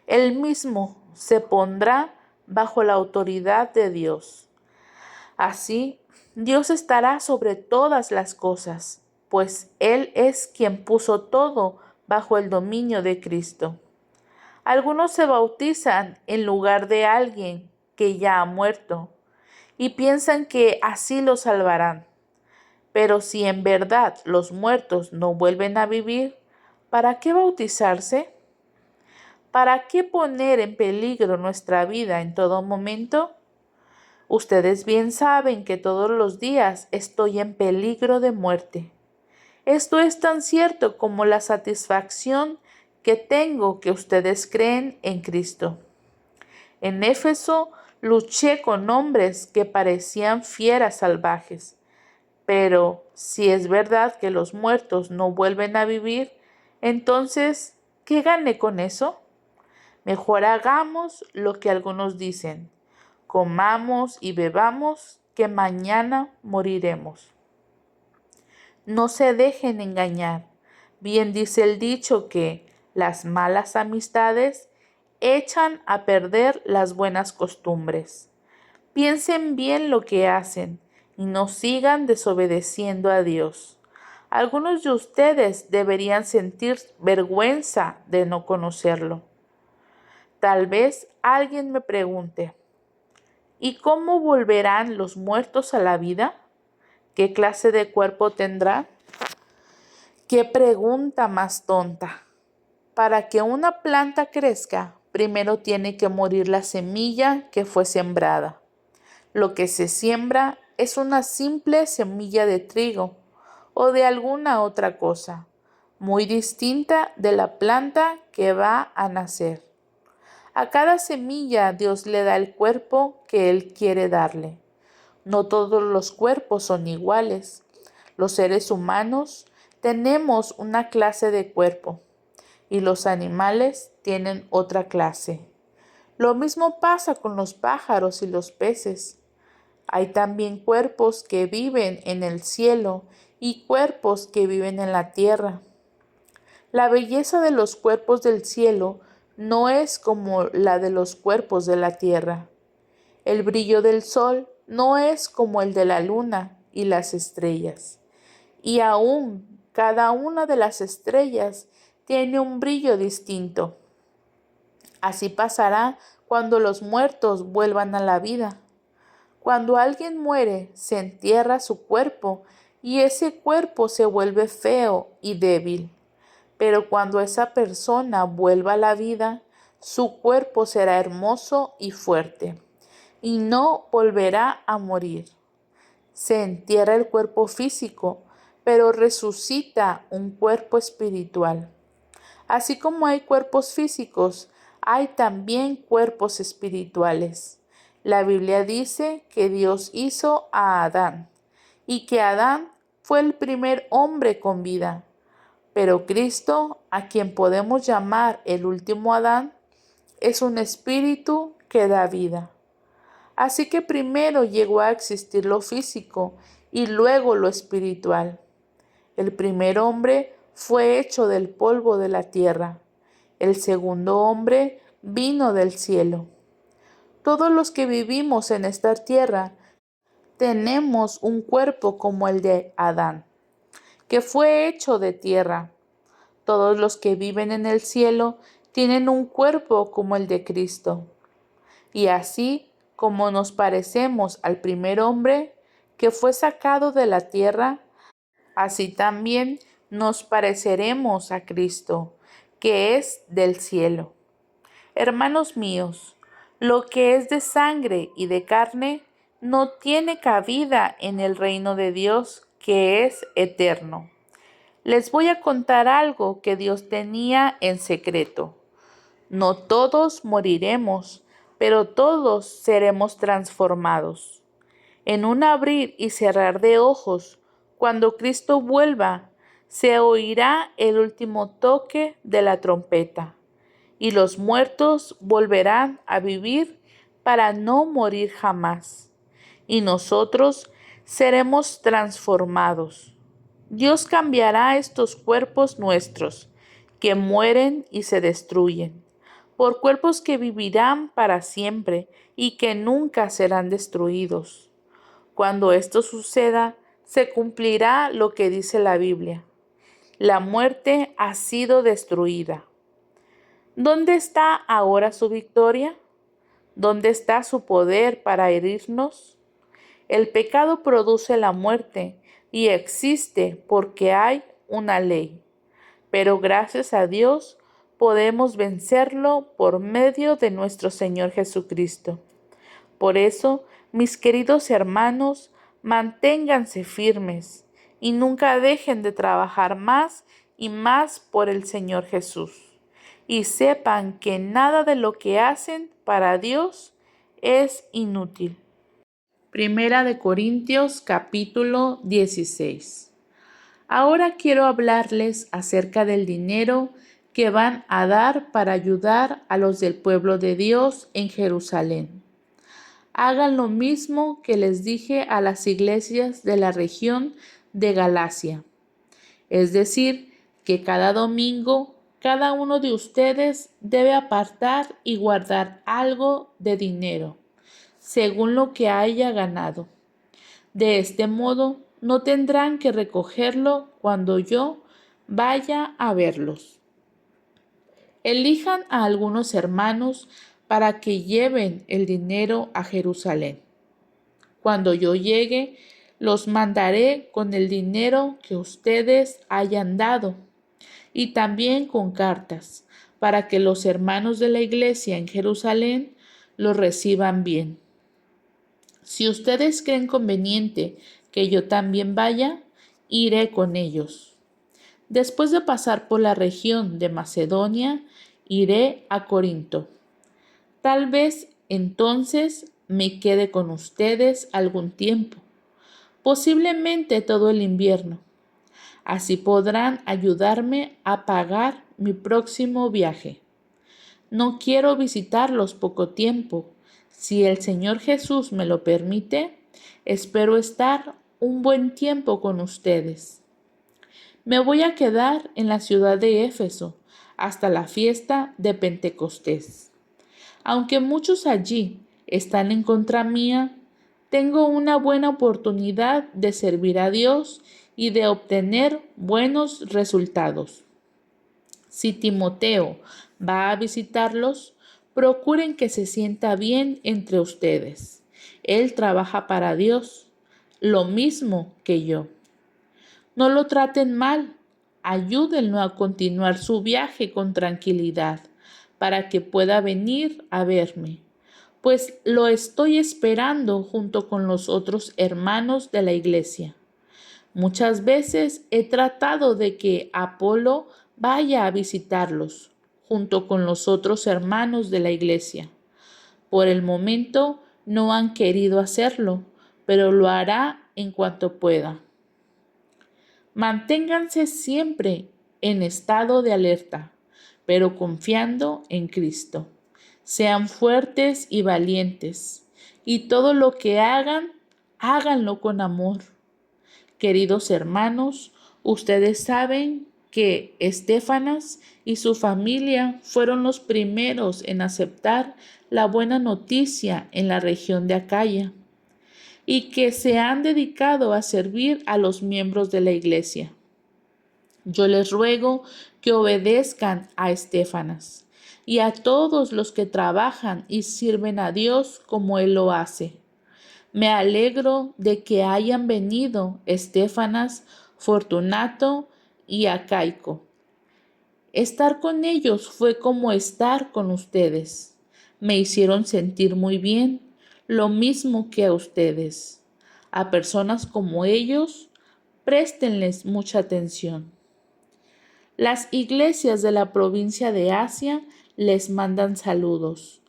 Él mismo se pondrá bajo la autoridad de Dios. Así, Dios estará sobre todas las cosas, pues Él es quien puso todo bajo el dominio de Cristo. Algunos se bautizan en lugar de alguien que ya ha muerto y piensan que así los salvarán. Pero si en verdad los muertos no vuelven a vivir, ¿para qué bautizarse? ¿Para qué poner en peligro nuestra vida en todo momento? Ustedes bien saben que todos los días estoy en peligro de muerte. Esto es tan cierto como la satisfacción que tengo que ustedes creen en Cristo. En Éfeso luché con hombres que parecían fieras salvajes, pero si es verdad que los muertos no vuelven a vivir, entonces, ¿qué gané con eso? Mejor hagamos lo que algunos dicen, comamos y bebamos, que mañana moriremos. No se dejen engañar. Bien dice el dicho que las malas amistades echan a perder las buenas costumbres. Piensen bien lo que hacen y no sigan desobedeciendo a Dios. Algunos de ustedes deberían sentir vergüenza de no conocerlo. Tal vez alguien me pregunte, ¿y cómo volverán los muertos a la vida? ¿Qué clase de cuerpo tendrán? ¡Qué pregunta más tonta! Para que una planta crezca, primero tiene que morir la semilla que fue sembrada. Lo que se siembra es una simple semilla de trigo o de alguna otra cosa, muy distinta de la planta que va a nacer. A cada semilla Dios le da el cuerpo que Él quiere darle. No todos los cuerpos son iguales. Los seres humanos tenemos una clase de cuerpo y los animales tienen otra clase. Lo mismo pasa con los pájaros y los peces. Hay también cuerpos que viven en el cielo y cuerpos que viven en la tierra. La belleza de los cuerpos del cielo no es como la de los cuerpos de la tierra. El brillo del sol no es como el de la luna y las estrellas. Y aún cada una de las estrellas tiene un brillo distinto. Así pasará cuando los muertos vuelvan a la vida. Cuando alguien muere, se entierra su cuerpo y ese cuerpo se vuelve feo y débil. Pero cuando esa persona vuelva a la vida, su cuerpo será hermoso y fuerte y no volverá a morir. Se entierra el cuerpo físico, pero resucita un cuerpo espiritual. Así como hay cuerpos físicos, hay también cuerpos espirituales. La Biblia dice que Dios hizo a Adán y que Adán fue el primer hombre con vida. Pero Cristo, a quien podemos llamar el último Adán, es un espíritu que da vida. Así que primero llegó a existir lo físico y luego lo espiritual. El primer hombre fue hecho del polvo de la tierra. El segundo hombre vino del cielo. Todos los que vivimos en esta tierra tenemos un cuerpo como el de Adán. que fue hecho de tierra. Todos los que viven en el cielo tienen un cuerpo como el de Cristo. Y así como nos parecemos al primer hombre que fue sacado de la tierra, así también nos pareceremos a Cristo, que es del cielo. Hermanos míos, lo que es de sangre y de carne no tiene cabida en el reino de Dios, que es eterno. Les voy a contar algo que Dios tenía en secreto. No todos moriremos, pero todos seremos transformados. En un abrir y cerrar de ojos, cuando Cristo vuelva, se oirá el último toque de la trompeta, y los muertos volverán a vivir para no morir jamás, y nosotros seremos transformados. Dios cambiará estos cuerpos nuestros, que mueren y se destruyen, por cuerpos que vivirán para siempre y que nunca serán destruidos. Cuando esto suceda, se cumplirá lo que dice la Biblia. La muerte ha sido destruida. ¿Dónde está ahora su victoria? ¿Dónde está su poder para herirnos? El pecado produce la muerte y existe porque hay una ley. Pero gracias a Dios podemos vencerlo por medio de nuestro Señor Jesucristo. Por eso, mis queridos hermanos, manténganse firmes y nunca dejen de trabajar más y más por el Señor Jesús. Y sepan que nada de lo que hacen para Dios es inútil. Primera de Corintios capítulo 16. Ahora quiero hablarles acerca del dinero que van a dar para ayudar a los del pueblo de Dios en Jerusalén. Hagan lo mismo que les dije a las iglesias de la región de Galacia. Es decir, que cada domingo cada uno de ustedes debe apartar y guardar algo de dinero, según lo que haya ganado. De este modo, no tendrán que recogerlo cuando yo vaya a verlos. Elijan a algunos hermanos para que lleven el dinero a Jerusalén. Cuando yo llegue, los mandaré con el dinero que ustedes hayan dado y también con cartas, para que los hermanos de la iglesia en Jerusalén lo reciban bien. Si ustedes creen conveniente que yo también vaya, iré con ellos. Después de pasar por la región de Macedonia, iré a Corinto. Tal vez entonces me quede con ustedes algún tiempo, posiblemente todo el invierno. Así podrán ayudarme a pagar mi próximo viaje. No quiero visitarlos poco tiempo. Si el Señor Jesús me lo permite, espero estar un buen tiempo con ustedes. Me voy a quedar en la ciudad de Éfeso hasta la fiesta de Pentecostés. Aunque muchos allí están en contra mía, tengo una buena oportunidad de servir a Dios y de obtener buenos resultados. Si Timoteo va a visitarlos, procuren que se sienta bien entre ustedes. Él trabaja para Dios, lo mismo que yo. No lo traten mal, ayúdenlo a continuar su viaje con tranquilidad, para que pueda venir a verme, pues lo estoy esperando junto con los otros hermanos de la iglesia. Muchas veces he tratado de que Apolo vaya a visitarlos, junto con los otros hermanos de la iglesia. Por el momento no han querido hacerlo, pero lo hará en cuanto pueda. Manténganse siempre en estado de alerta, pero confiando en Cristo. Sean fuertes y valientes, y todo lo que hagan, háganlo con amor. Queridos hermanos, ustedes saben que Estéfanas y su familia fueron los primeros en aceptar la buena noticia en la región de Acaya y que se han dedicado a servir a los miembros de la iglesia. Yo les ruego que obedezcan a Estéfanas y a todos los que trabajan y sirven a Dios como Él lo hace. Me alegro de que hayan venido Estéfanas, Fortunato y Acaico. Estar con ellos fue como estar con ustedes. Me hicieron sentir muy bien, lo mismo que a ustedes. A personas como ellos, préstenles mucha atención. Las iglesias de la provincia de Asia les mandan saludos.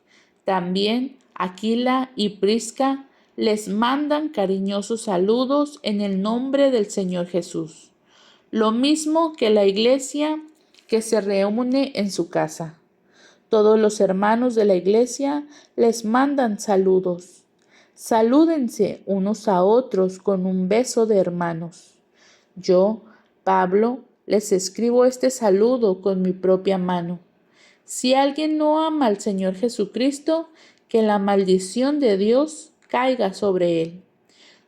También Aquila y Prisca les mandan cariñosos saludos en el nombre del Señor Jesús. Lo mismo que la iglesia que se reúne en su casa. Todos los hermanos de la iglesia les mandan saludos. Salúdense unos a otros con un beso de hermanos. Yo, Pablo, les escribo este saludo con mi propia mano. Si alguien no ama al Señor Jesucristo, que la maldición de Dios caiga sobre él.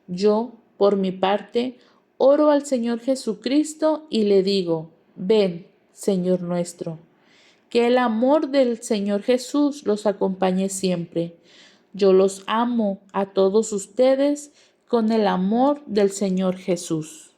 Yo, por mi parte, oro al Señor Jesucristo y le digo, ven, Señor nuestro. Que el amor del Señor Jesús los acompañe siempre. Yo los amo a todos ustedes con el amor del Señor Jesús.